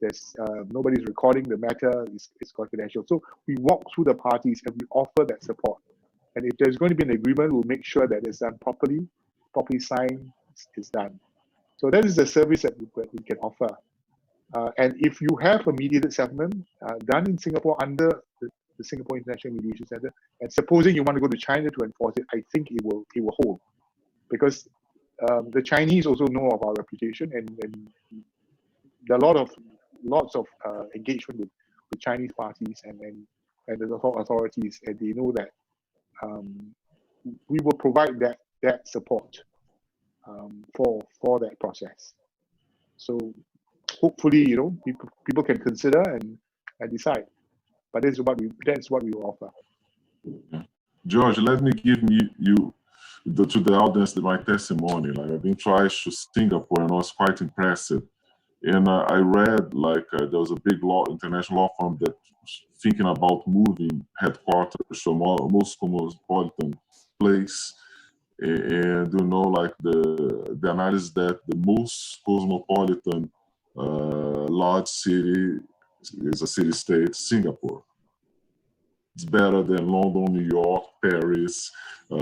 [SPEAKER 4] there's nobody's recording the matter, is confidential. So we walk through the parties and we offer that support. And if there's going to be an agreement, we'll make sure that it's done properly signed, it's done. So that is the service that we can offer. And if you have a mediated settlement done in Singapore under the Singapore International Mediation Center, and supposing you want to go to China to enforce it, I think it will hold, because the Chinese also know of our reputation, and there are lots of engagement with Chinese parties and the authorities, and they know that we will provide that support for that process. So hopefully, you know, people can consider and decide. But that's what we will offer.
[SPEAKER 3] George, let me give you to the audience my testimony. Like, I've been twice to Singapore and I was quite impressed. And I read there was a big international law firm that thinking about moving headquarters to a most cosmopolitan place. And you know, like the analysis that the most cosmopolitan large city is a city-state, Singapore. It's better than London, New York, Paris,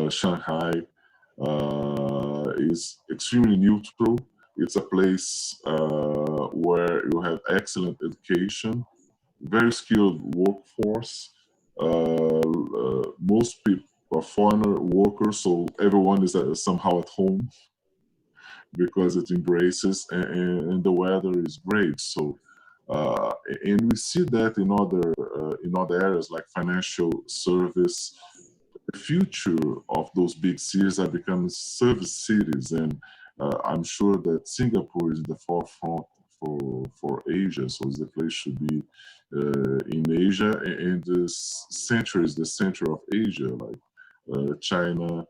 [SPEAKER 3] Shanghai. It's extremely neutral. It's a place where you have excellent education, very skilled workforce. Most people are foreigner workers, so everyone is somehow at home because it embraces, and the weather is great. So. And we see that in other areas like financial service. The future of those big cities are becoming service cities, and I'm sure that Singapore is in the forefront for Asia. So the place should be in Asia, and this center is the center of Asia, like China,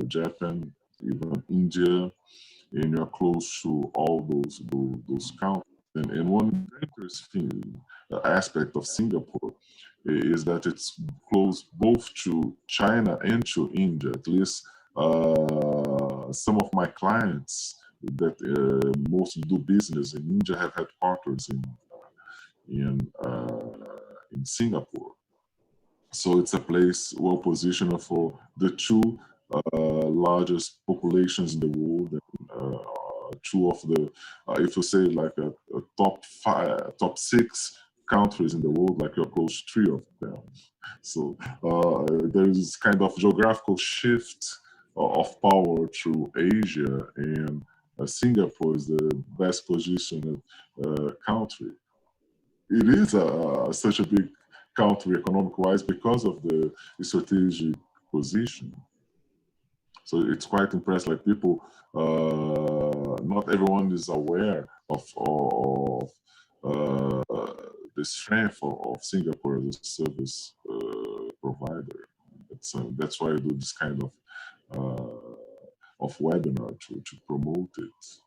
[SPEAKER 3] Japan, even India, and you're close to all those countries. And one interesting aspect of Singapore is that it's close both to China and to India. At least some of my clients that mostly do business in India have headquarters in Singapore. So it's a place well positioned for the two largest populations in the world. Two of the, if you say like a top 6 countries in the world, like you're close to 3 of them. So there is kind of geographical shift of power to Asia, and Singapore is the best positioned country. It is such a big country economic-wise because of the strategic position. So it's quite impressive. Like people, not everyone is aware of the strength of Singapore as a service provider. That's why I do this kind of webinar to promote it.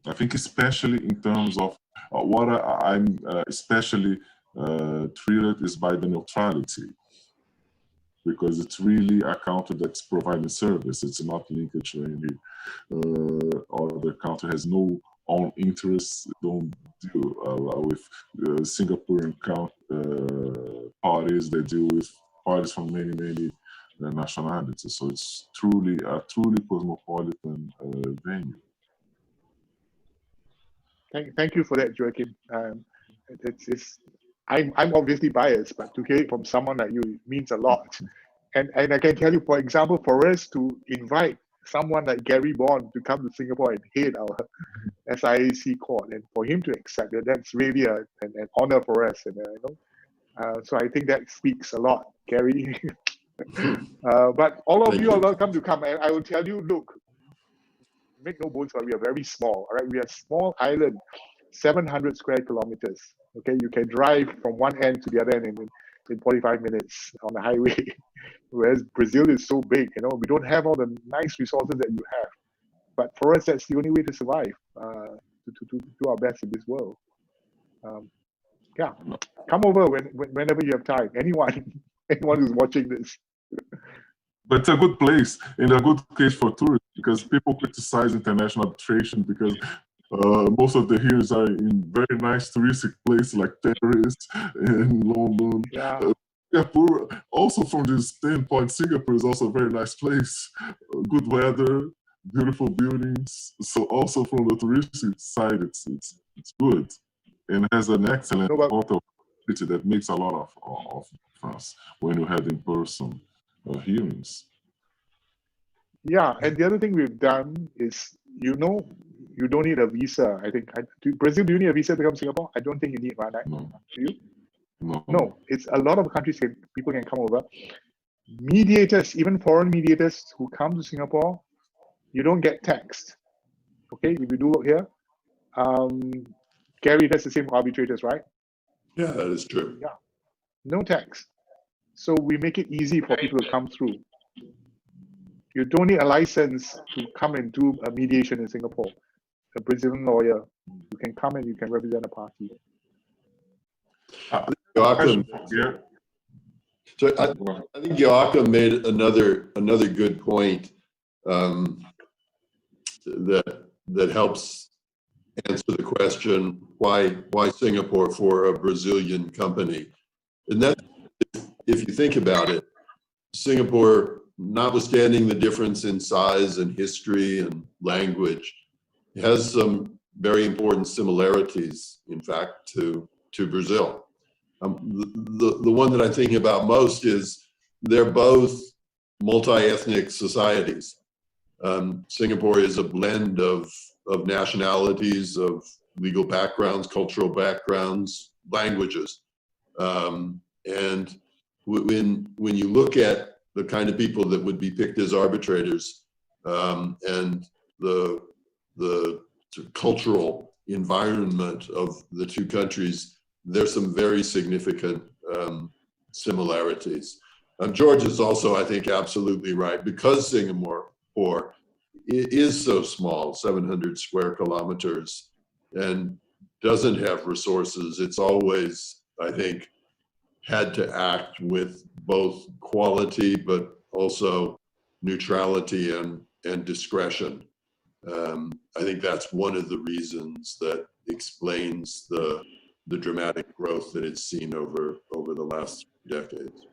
[SPEAKER 3] I think especially in terms of what I'm especially thrilled is by the neutrality, because it's really a country that's providing service. It's not linked to any other country, has no own interests, don't deal with Singaporean parties, they deal with parties from many nationalities. So it's truly a cosmopolitan venue.
[SPEAKER 4] Thank you for that, Joachim. I'm obviously biased, but to hear it from someone like you means a lot. And I can tell you, for example, for us to invite someone like Gary Bond to come to Singapore and head our SIAC court, and for him to accept it, that's really an honor for us. And so I think that speaks a lot, Gary. But all of you are welcome to come. And I will tell you, look, make no bones about it, we are very small. All right, we are a small island, 700 square kilometers. Okay, you can drive from one end to the other end in 45 minutes on the highway. Whereas Brazil is so big, we don't have all the nice resources that you have. But for us, that's the only way to survive, to do our best in this world. Yeah, come over whenever you have time. Anyone who's watching this.
[SPEAKER 3] But it's a good place and a good case for tourists, because people criticize international arbitration because most of the hearings are in very nice touristic places like Paris and London.
[SPEAKER 4] Yeah.
[SPEAKER 3] Singapore, also from this standpoint, Singapore is also a very nice place. Good weather, beautiful buildings. So also from the touristic side, it's good, and has an excellent photo that makes a lot of difference when you have in-person hearings.
[SPEAKER 4] Yeah, and the other thing we've done is, you don't need a visa. I think, Brazil, do you need a visa to come to Singapore? I don't think you need one, right?
[SPEAKER 3] No.
[SPEAKER 4] Do you?
[SPEAKER 3] No.
[SPEAKER 4] It's a lot of countries, people can come over. Mediators, even foreign mediators who come to Singapore, you don't get taxed. Okay, if you do work here. Gary, that's the same for arbitrators, right?
[SPEAKER 2] Yeah, that is true.
[SPEAKER 4] Yeah, no tax. So we make it easy for people to come through. You don't need a license to come and do a mediation in Singapore. A Brazilian lawyer, you can come and you can represent a party.
[SPEAKER 2] Joachim, so I think Joachim made another good point that helps answer the question, why Singapore for a Brazilian company? And that, if you think about it, Singapore, notwithstanding the difference in size and history and language, has some very important similarities, in fact, to Brazil. The one that I'm thinking about most is they're both multi-ethnic societies. Singapore is a blend of nationalities, of legal backgrounds, cultural backgrounds, languages. And when you look at the kind of people that would be picked as arbitrators and the cultural environment of the two countries, there's some very significant similarities. George is also, I think, absolutely right. Because Singapore is so small, 700 square kilometers, and doesn't have resources, it's always, I think, had to act with both quality but also neutrality and discretion. I think that's one of the reasons that explains the dramatic growth that it's seen over the last decades.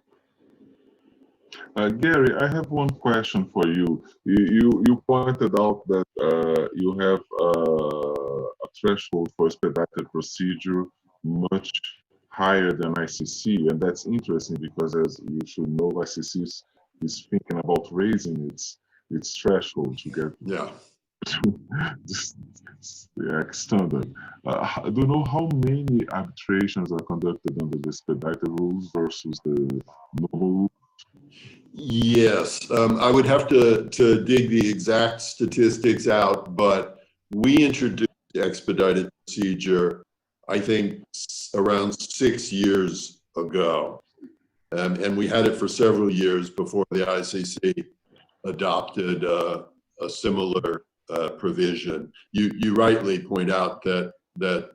[SPEAKER 3] Gary, I have one question for you. You pointed out that you have a threshold for expedited procedure much higher than ICC, and that's interesting because, as you should know, ICC is thinking about raising its threshold to get the standard. Do you know how many arbitrations are conducted under the expedited rules versus the normal rules?
[SPEAKER 2] Yes, I would have to dig the exact statistics out, but we introduced the expedited procedure I think, around 6 years ago. And we had it for several years before the ICC adopted a similar provision. You rightly point out that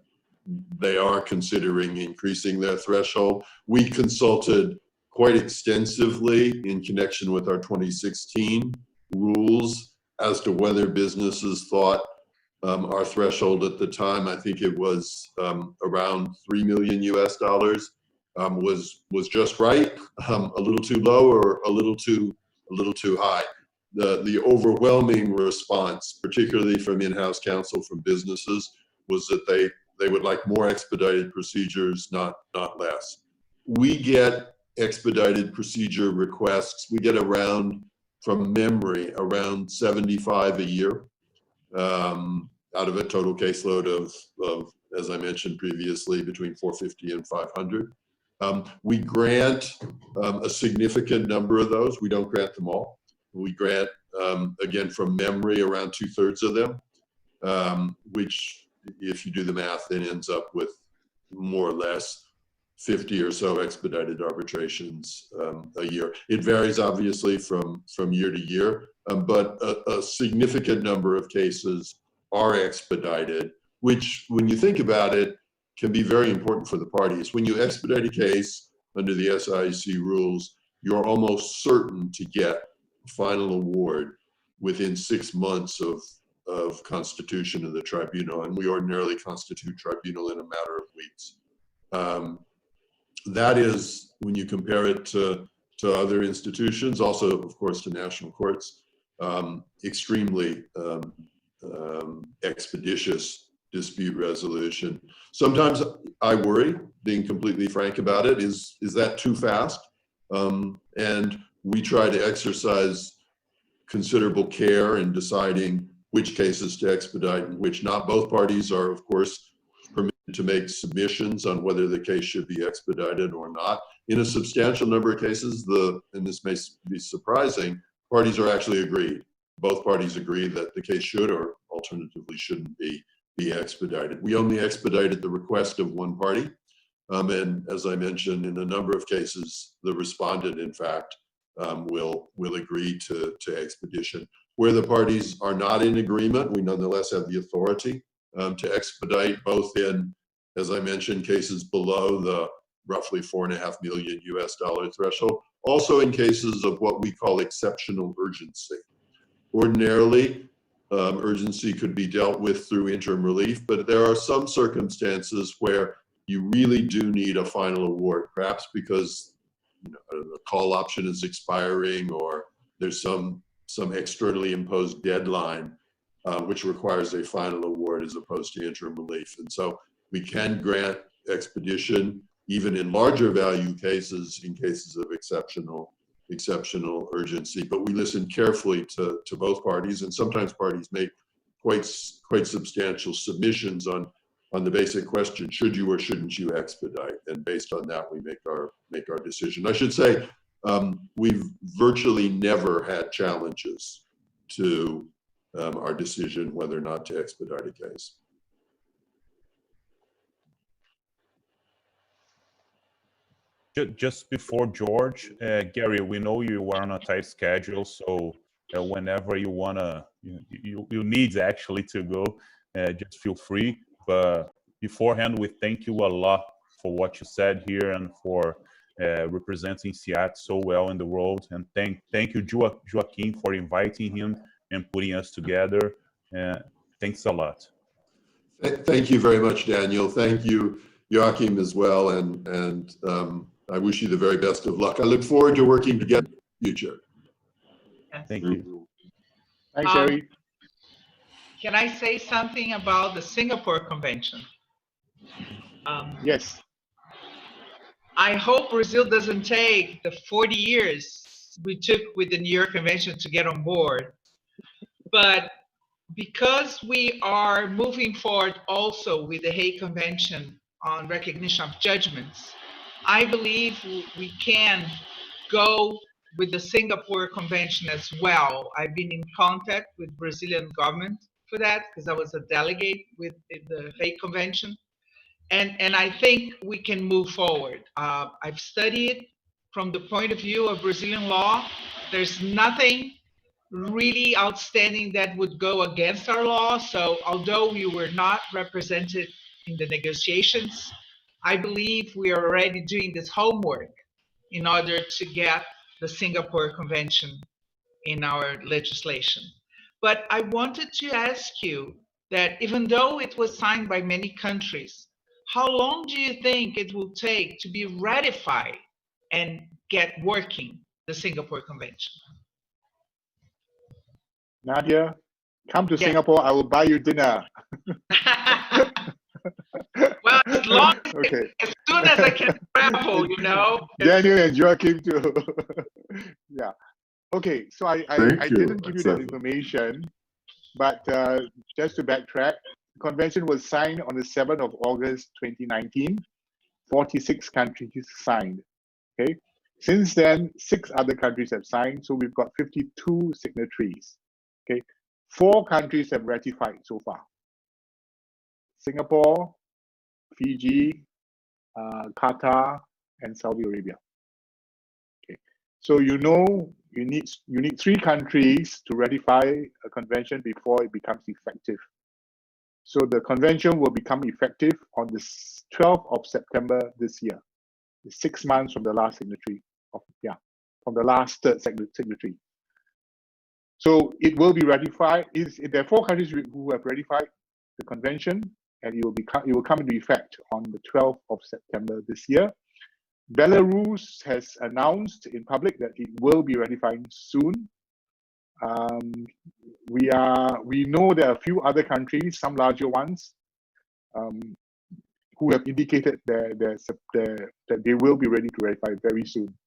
[SPEAKER 2] they are considering increasing their threshold. We consulted quite extensively in connection with our 2016 rules as to whether businesses thought our threshold at the time, I think it was around $3 million US, was just right, a little too low or a little too high. The overwhelming response, particularly from in-house counsel from businesses, was that they would like more expedited procedures, not less. We get expedited procedure requests. We get around, from memory, around 75 a year, out of a total caseload of, as I mentioned previously, between 450 and 500. We grant a significant number of those. We don't grant them all. We grant, again, from memory, around 2/3 of them, which, if you do the math, then ends up with more or less 50 or so expedited arbitrations a year. It varies, obviously, from year to year, but a significant number of cases are expedited, which, when you think about it, can be very important for the parties. When you expedite a case under the SIAC rules, you're almost certain to get a final award within 6 months of constitution of the tribunal, and we ordinarily constitute tribunal in a matter of weeks. That is, when you compare it to other institutions, also, of course, to national courts, extremely expeditious dispute resolution. Sometimes I worry, being completely frank about it, is that too fast? And we try to exercise considerable care in deciding which cases to expedite and which not. Both parties are, of course, permitted to make submissions on whether the case should be expedited or not. In a substantial number of cases, and this may be surprising, parties are actually agreed. Both parties agree that the case should, or alternatively shouldn't be expedited. We only expedite at the request of one party. And as I mentioned, in a number of cases, the respondent, in fact, will agree to expedition. Where the parties are not in agreement, we nonetheless have the authority to expedite, both in, as I mentioned, cases below the roughly $4.5 million US threshold, also in cases of what we call exceptional urgency. Ordinarily, urgency could be dealt with through interim relief, but there are some circumstances where you really do need a final award, perhaps because the call option is expiring, or there's some externally imposed deadline which requires a final award as opposed to interim relief. And so we can grant expedition even in larger value cases, in cases of exceptional urgency, but we listen carefully to both parties, and sometimes parties make quite substantial submissions on the basic question, should you or shouldn't you expedite? And based on that, we make our decision. I should say, we've virtually never had challenges to our decision whether or not to expedite a case.
[SPEAKER 1] Just before George, Gary, we know you are on a tight schedule, so whenever you wanna, you need actually to go, just feel free. But beforehand, we thank you a lot for what you said here and for representing SIAC so well in the world. And thank you, Joaquin, for inviting him and putting us together. Thanks a lot.
[SPEAKER 2] Thank you very much, Daniel. Thank you, Joachim, as well, and I wish you the very best of luck. I look forward to working together in the future.
[SPEAKER 1] Thank you.
[SPEAKER 4] Thanks, Gary.
[SPEAKER 5] Can I say something about the Singapore Convention?
[SPEAKER 4] Yes.
[SPEAKER 5] I hope Brazil doesn't take the 40 years we took with the New York Convention to get on board. But because we are moving forward also with the Hague Convention on recognition of judgments, I believe we can go with the Singapore Convention as well. I've been in contact with Brazilian government for that because I was a delegate with the Hague Convention. And I think we can move forward. I've studied from the point of view of Brazilian law. There's nothing really outstanding that would go against our law. So although we were not represented in the negotiations, I believe we are already doing this homework in order to get the Singapore Convention in our legislation. But I wanted to ask you that even though it was signed by many countries, how long do you think it will take to be ratified and get working the Singapore Convention?
[SPEAKER 4] Nadia, come to
[SPEAKER 5] Yes.
[SPEAKER 4] Singapore, I will buy you dinner.
[SPEAKER 5] Well, as long
[SPEAKER 4] Okay.
[SPEAKER 5] as soon as I can travel, you know.
[SPEAKER 4] Daniel and Joachim too. Yeah. Okay, so I
[SPEAKER 3] Thank you.
[SPEAKER 4] didn't give you that
[SPEAKER 3] Exactly.
[SPEAKER 4] information, but just to backtrack, the convention was signed on the 7th of August 2019. 46 countries signed. Okay. Since then, 6 other countries have signed, so we've got 52 signatories. Okay. 4 countries have ratified so far. Singapore, Fiji, Qatar, and Saudi Arabia. Okay. So you need 3 countries to ratify a convention before it becomes effective. So the convention will become effective on the 12th of September this year. 6 months from the last signatory. From the last third signatory. So it will be ratified. There are 4 countries who have ratified the convention, and it will come into effect on the 12th of September this year. Belarus has announced in public that it will be ratifying soon. We know there are a few other countries, some larger ones, who have indicated that they will be ready to ratify very soon.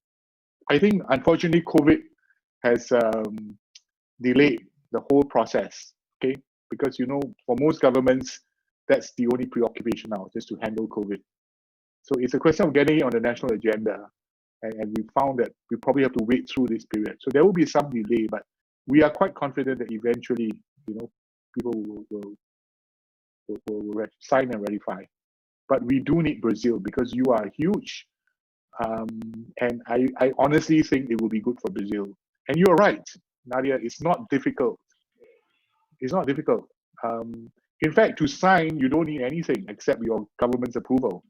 [SPEAKER 4] I think, unfortunately, COVID has delayed the whole process, okay? Because, for most governments, that's the only preoccupation now, just to handle COVID. So it's a question of getting it on the national agenda. And we found that we probably have to wait through this period. So there will be some delay, but we are quite confident that eventually, people will sign and ratify. But we do need Brazil because you are huge. And I honestly think it will be good for Brazil. And you're right, Nadia, it's not difficult. It's not difficult. In fact, to sign, you don't need anything except your government's approval.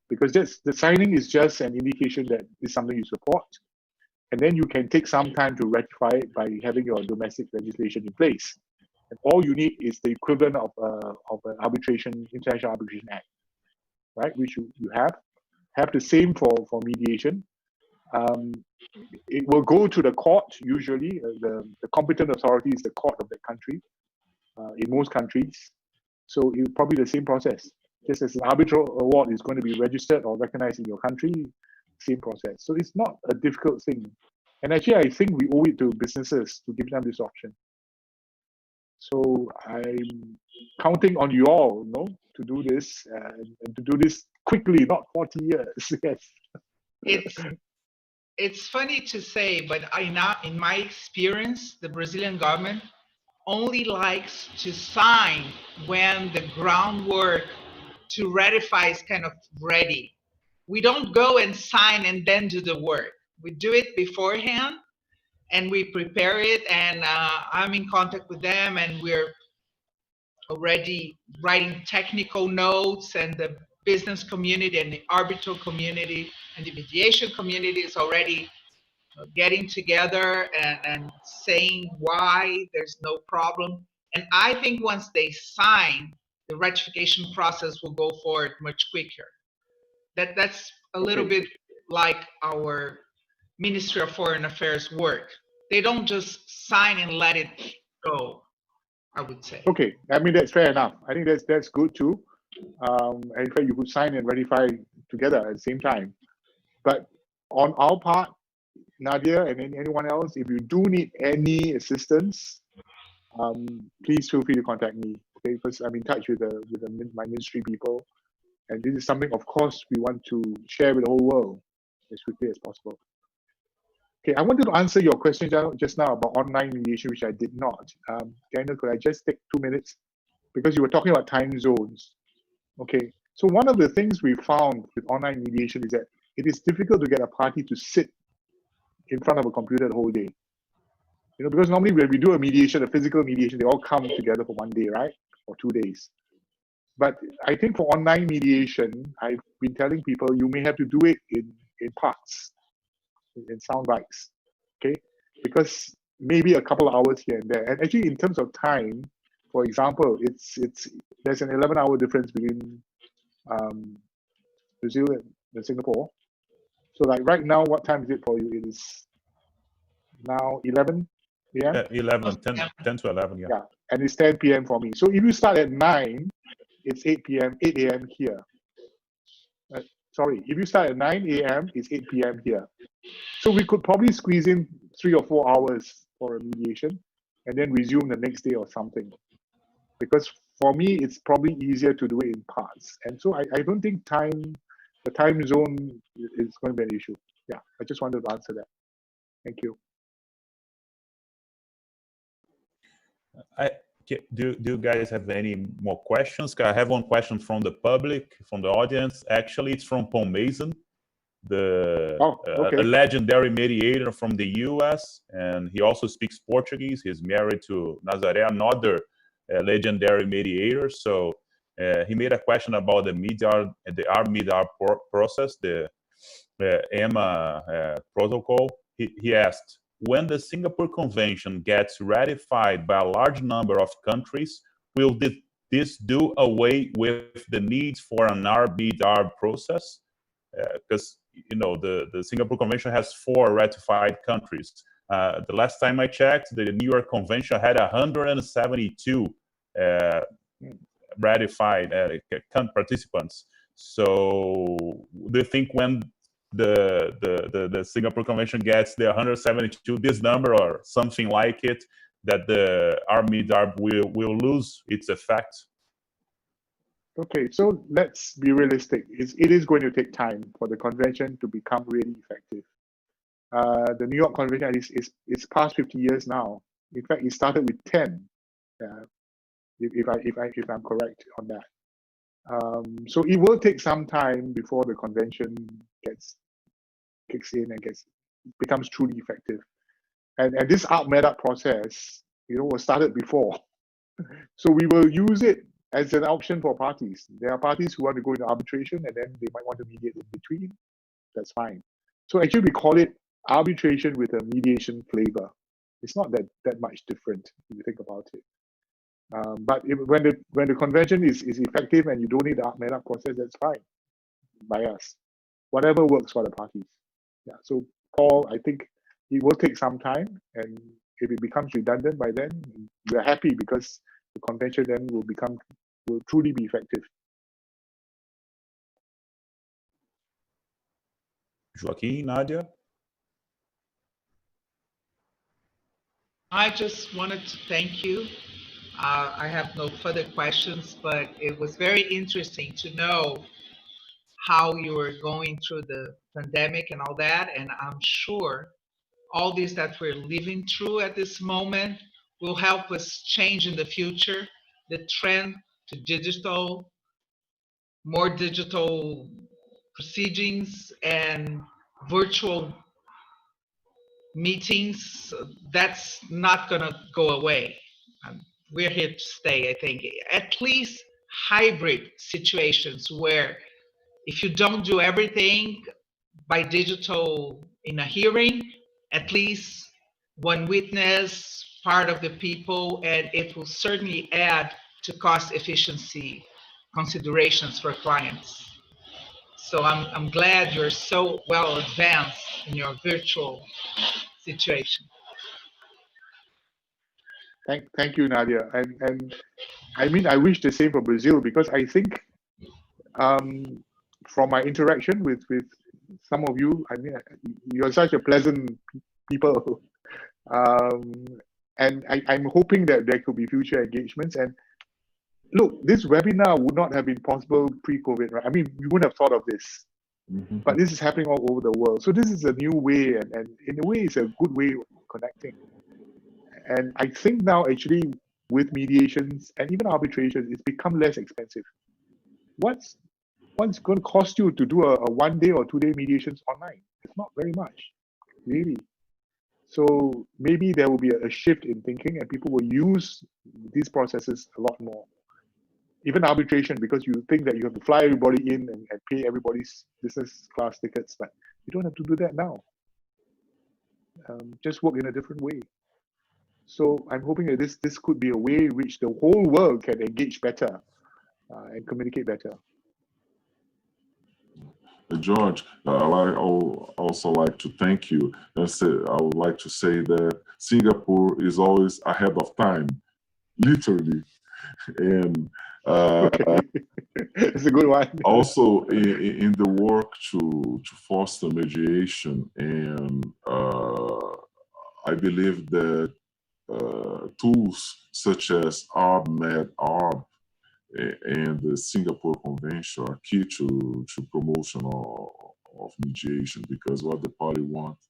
[SPEAKER 4] Because the signing is just an indication that it's something you support. And then you can take some time to ratify it by having your domestic legislation in place. And all you need is the equivalent of an International Arbitration Act, right? Which you have the same for mediation. It will go to the court usually. The competent authority is the court of that country in most countries. So it's probably the same process. Just as an arbitral award is going to be registered or recognized in your country, same process. So it's not a difficult thing. And actually, I think we owe it to businesses to give them this option. So I'm counting on you all, to do this and to do this quickly, not 40 years. Yes.
[SPEAKER 5] It's funny to say, but in my experience, the Brazilian government only likes to sign when the groundwork to ratify is kind of ready. We don't go and sign and then do the work. We do it beforehand and we prepare it, and I'm in contact with them, and we're already writing technical notes, and the business community and the arbitral community and the mediation community is already getting together and saying why there's no problem. And I think once they sign, the ratification process will go forward much quicker. That's a little bit like our Ministry of Foreign Affairs work. They don't just sign and let it go, I would say.
[SPEAKER 4] Okay, I mean, that's fair enough. I think that's good too. And in fact, you could sign and ratify together at the same time. But on our part, Nadia and anyone else, if you do need any assistance, please feel free to contact me. Okay, because I'm in touch with my ministry people, and this is something, of course, we want to share with the whole world as quickly as possible. Okay, I wanted to answer your question just now about online mediation, which I did not. Daniel, could I just take 2 minutes? Because you were talking about time zones. Okay, So one of the things we found with online mediation is that it is difficult to get a party to sit in front of a computer the whole day. You know, because normally when we do a mediation, a physical mediation, they all come together for one day, right? Or 2 days. But I think for online mediation, I've been telling people you may have to do it in parts, in sound bites, okay? Because maybe a couple of hours here and there. And actually, in terms of time, for example, there's an 11-hour difference between Brazil and Singapore. So like right now, what time is it for you? It is now 11 p.m.
[SPEAKER 1] 10 to 11, yeah.
[SPEAKER 4] Yeah, and it's 10 p.m. for me. So if you start at 9, it's 8 a.m. here. Sorry, if you start at 9 a.m., it's 8 p.m. here. So we could probably squeeze in 3 or 4 hours for a mediation and then resume the next day or something. Because for me, it's probably easier to do it in parts. And so I don't think the time zone is going to be an issue. Yeah, I just wanted to answer that. Thank you.
[SPEAKER 1] Do you guys have any more questions? I have one question from the public, from the audience. Actually, it's from Paul Mason, a legendary mediator from the US, and he also speaks Portuguese. He's married to Nazaré, another legendary mediator. So he made a question about the Arb-Med-Arb process, the EMA protocol. He asked, when the Singapore Convention gets ratified by a large number of countries, will this do away with the need for an Arb-Med-Arb process? Because you know the Singapore Convention has 4 ratified countries. The last time I checked, the New York Convention had 172 ratified participants. So do you think when the Singapore Convention gets the 172, this number or something like it, that the Arb-Med-Arb will lose its effect?
[SPEAKER 4] Okay, so let's be realistic. It is going to take time for the convention to become really effective. The New York Convention is past 50 years now. In fact, it started with 10. If I'm correct on that. So it will take some time before the convention kicks in and becomes truly effective. And this Arb-Med-Arb process, was started before. So we will use it as an option for parties. There are parties who want to go into arbitration and then they might want to mediate in between. That's fine. So actually we call it arbitration with a mediation flavor. It's not that much different if you think about it. But when the convention is effective and you don't need the Arb-Med-Arb process, that's fine by us. Whatever works for the parties. Yeah. So Paul, I think it will take some time, and if it becomes redundant by then, we're happy because the convention then will truly be effective.
[SPEAKER 1] Joaquim, Nadia?
[SPEAKER 5] I just wanted to thank you. I have no further questions, but it was very interesting to know how you were going through the pandemic and all that. And I'm sure all this that we're living through at this moment will help us change in the future the trend to digital, more digital proceedings and virtual meetings. That's not going to go away. We're here to stay, I think. At least hybrid situations where if you don't do everything by digital in a hearing, at least one witness, part of the people, and it will certainly add to cost efficiency considerations for clients. So I'm glad you're so well advanced in your virtual situation.
[SPEAKER 4] Thank you, Nadia. And I mean, I wish the same for Brazil, because I think from my interaction with some of you, I mean, you're such a pleasant people. And I'm hoping that there could be future engagements. And look, this webinar would not have been possible pre-COVID, right? I mean, we wouldn't have thought of this. Mm-hmm. But this is happening all over the world. So this is a new way, and in a way, it's a good way of connecting. And I think now, actually, with mediations and even arbitration, it's become less expensive. What's what's going to cost you to do a 1 day or 2 day mediations online? It's not very much, really. So maybe there will be a shift in thinking, and people will use these processes a lot more. Even arbitration, because you think that you have to fly everybody in and pay everybody's business class tickets, but you don't have to do that now. Just work in a different way. So I'm hoping that this could be a way in which the whole world can engage better and communicate better.
[SPEAKER 3] George, I also like to thank you. I would like to say that Singapore is always ahead of time, literally. And
[SPEAKER 4] it's a good one.
[SPEAKER 3] Also in the work to foster mediation, and I believe that tools such as Arb-Med-Arb and the Singapore Convention are key to promotion of mediation, because what the party wants,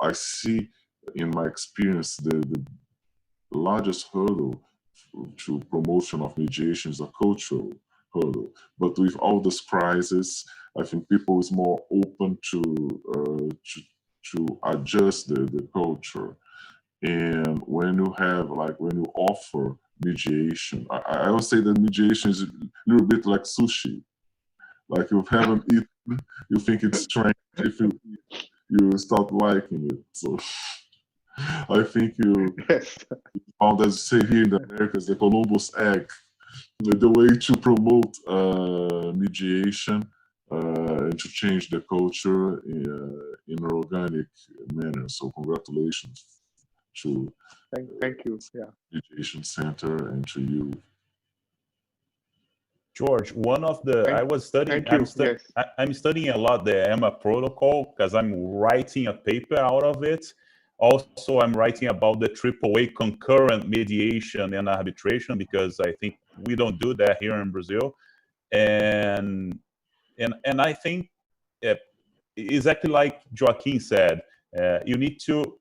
[SPEAKER 3] I see in my experience, the largest hurdle to promotion of mediation is a cultural hurdle. But with all this crisis, I think people is more open to adjust the culture. And when you have, like, when you offer mediation, I always say that mediation is a little bit like sushi. Like, you haven't eaten, you think it's strange. If you you start liking it. So I think you found, as you say here in the Americas, the Columbus egg, the way to promote mediation and to change the culture in an organic manner. So congratulations to
[SPEAKER 4] thank you. Yeah.
[SPEAKER 3] Mediation Center and to you.
[SPEAKER 1] George, one of the, I was studying, I'm studying a lot the EMA protocol because I'm writing a paper out of it. Also, I'm writing about the AAA concurrent mediation and arbitration, because I think we don't do that here in Brazil. And I think exactly like Joaquin said, you need to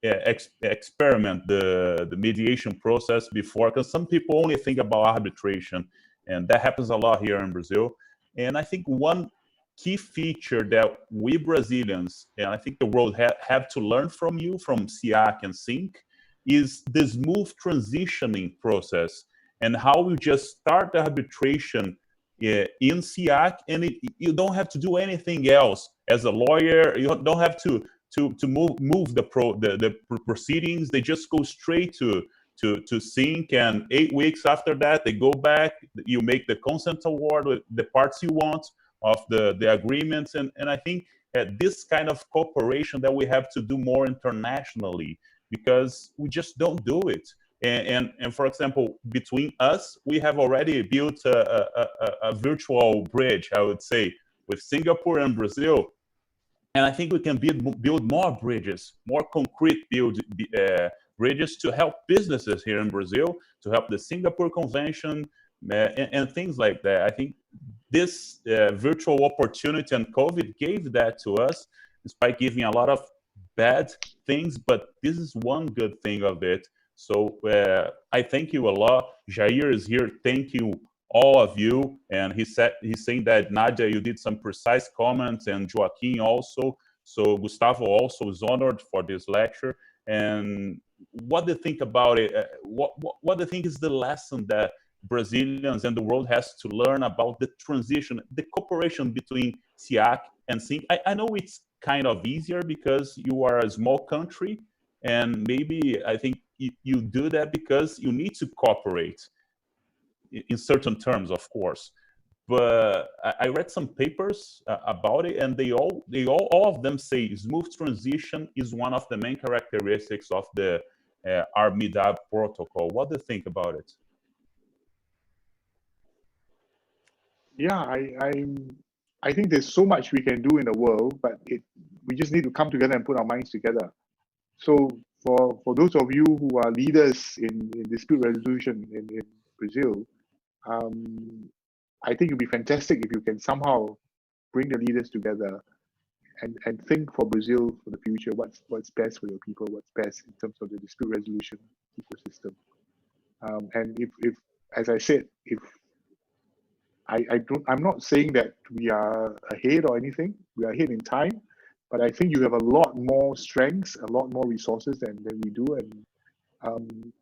[SPEAKER 1] experiment the mediation process before, because some people only think about arbitration. And that happens a lot here in Brazil. And I think one key feature that we Brazilians, and I think the world have to learn from you, from SIAC and SIMC, is the smooth transitioning process, and how you just start the arbitration in SIAC, and you don't have to do anything else. As a lawyer, you don't have to move the proceedings. They just go straight to SINC, and 8 weeks after that, they go back, you make the consent award with the parts you want of the agreements. And I think this kind of cooperation that we have to do more internationally, because we just don't do it. And for example, between us, we have already built a virtual bridge, I would say, with Singapore and Brazil. And I think we can build more bridges, more concrete bridges to help businesses here in Brazil, to help the Singapore Convention and things like that. I think this virtual opportunity and COVID gave that to us, despite giving a lot of bad things, but this is one good thing of it. So I thank you a lot. Jair is here. Thank you, all of you. And he's saying that, Nadia, you did some precise comments, and Joaquin also. So Gustavo also is honored for this lecture. And what do you think about it? What do you think is the lesson that Brazilians and the world has to learn about the transition, the cooperation between SIAC and SINC? I know it's kind of easier because you are a small country, and maybe I think you do that because you need to cooperate in certain terms, of course. But I read some papers about it, and all of them say smooth transition is one of the main characteristics of the Arb-Med-Arb protocol. What do you think about it?
[SPEAKER 4] Yeah, I think there's so much we can do in the world, but we just need to come together and put our minds together. So for those of you who are leaders in dispute resolution in Brazil, I think it'd be fantastic if you can somehow bring the leaders together and think for Brazil for the future, what's best for your people, what's best in terms of the dispute resolution ecosystem. And if as I said, if I'm not saying that we are ahead or anything. We are ahead in time, but I think you have a lot more strengths, a lot more resources than we do. And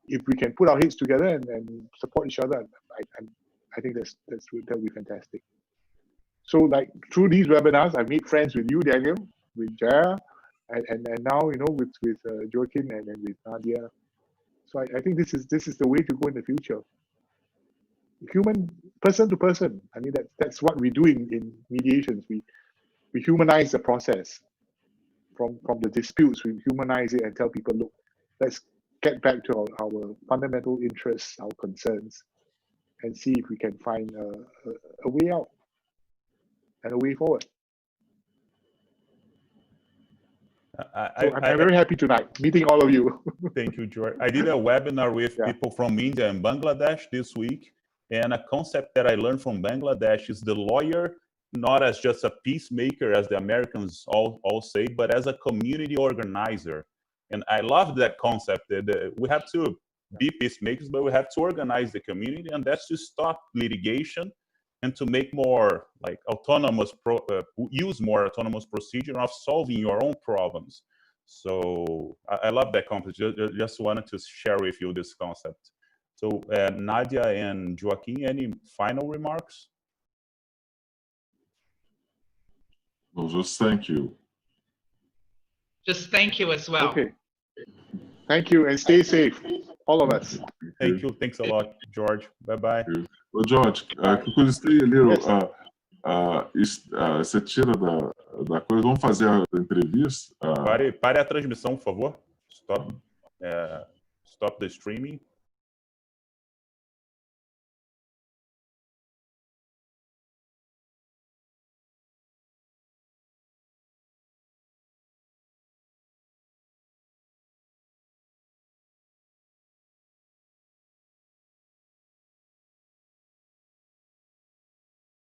[SPEAKER 4] if we can put our heads together and support each other, I think that'll be fantastic. So like through these webinars, I've made friends with you, Daniel, with Jaya, and now with Joaquin and with Nadia. So I think this is the way to go in the future. Human, person to person. I mean that's what we do in mediations. We humanize the process. From the disputes, we humanize it and tell people, look, let's get back to our fundamental interests, our concerns, and see if we can find a way out and a way forward. I'm very happy tonight meeting all of you.
[SPEAKER 1] Thank you, George. I did a webinar with people from India and Bangladesh this week, and a concept that I learned from Bangladesh is the lawyer not as just a peacemaker, as the Americans all say, but as a community organizer. And I love that concept that we have to be peacemakers, but we have to organize the community, and that's to stop litigation and to make more like autonomous, use more autonomous procedure of solving your own problems. So I love that concept. Just wanted to share with you this concept. So Nadia and Joaquin, any final remarks?
[SPEAKER 3] No, just thank you.
[SPEAKER 5] Just thank you as well.
[SPEAKER 4] Okay. Thank you, and stay safe, all of us.
[SPEAKER 1] Thank you. Thanks a lot, George. Bye-bye.
[SPEAKER 3] Well, George, could you stay a little? Você tira da coisa. Vamos fazer a entrevista.
[SPEAKER 1] Pare a transmissão, por favor. Stop the streaming.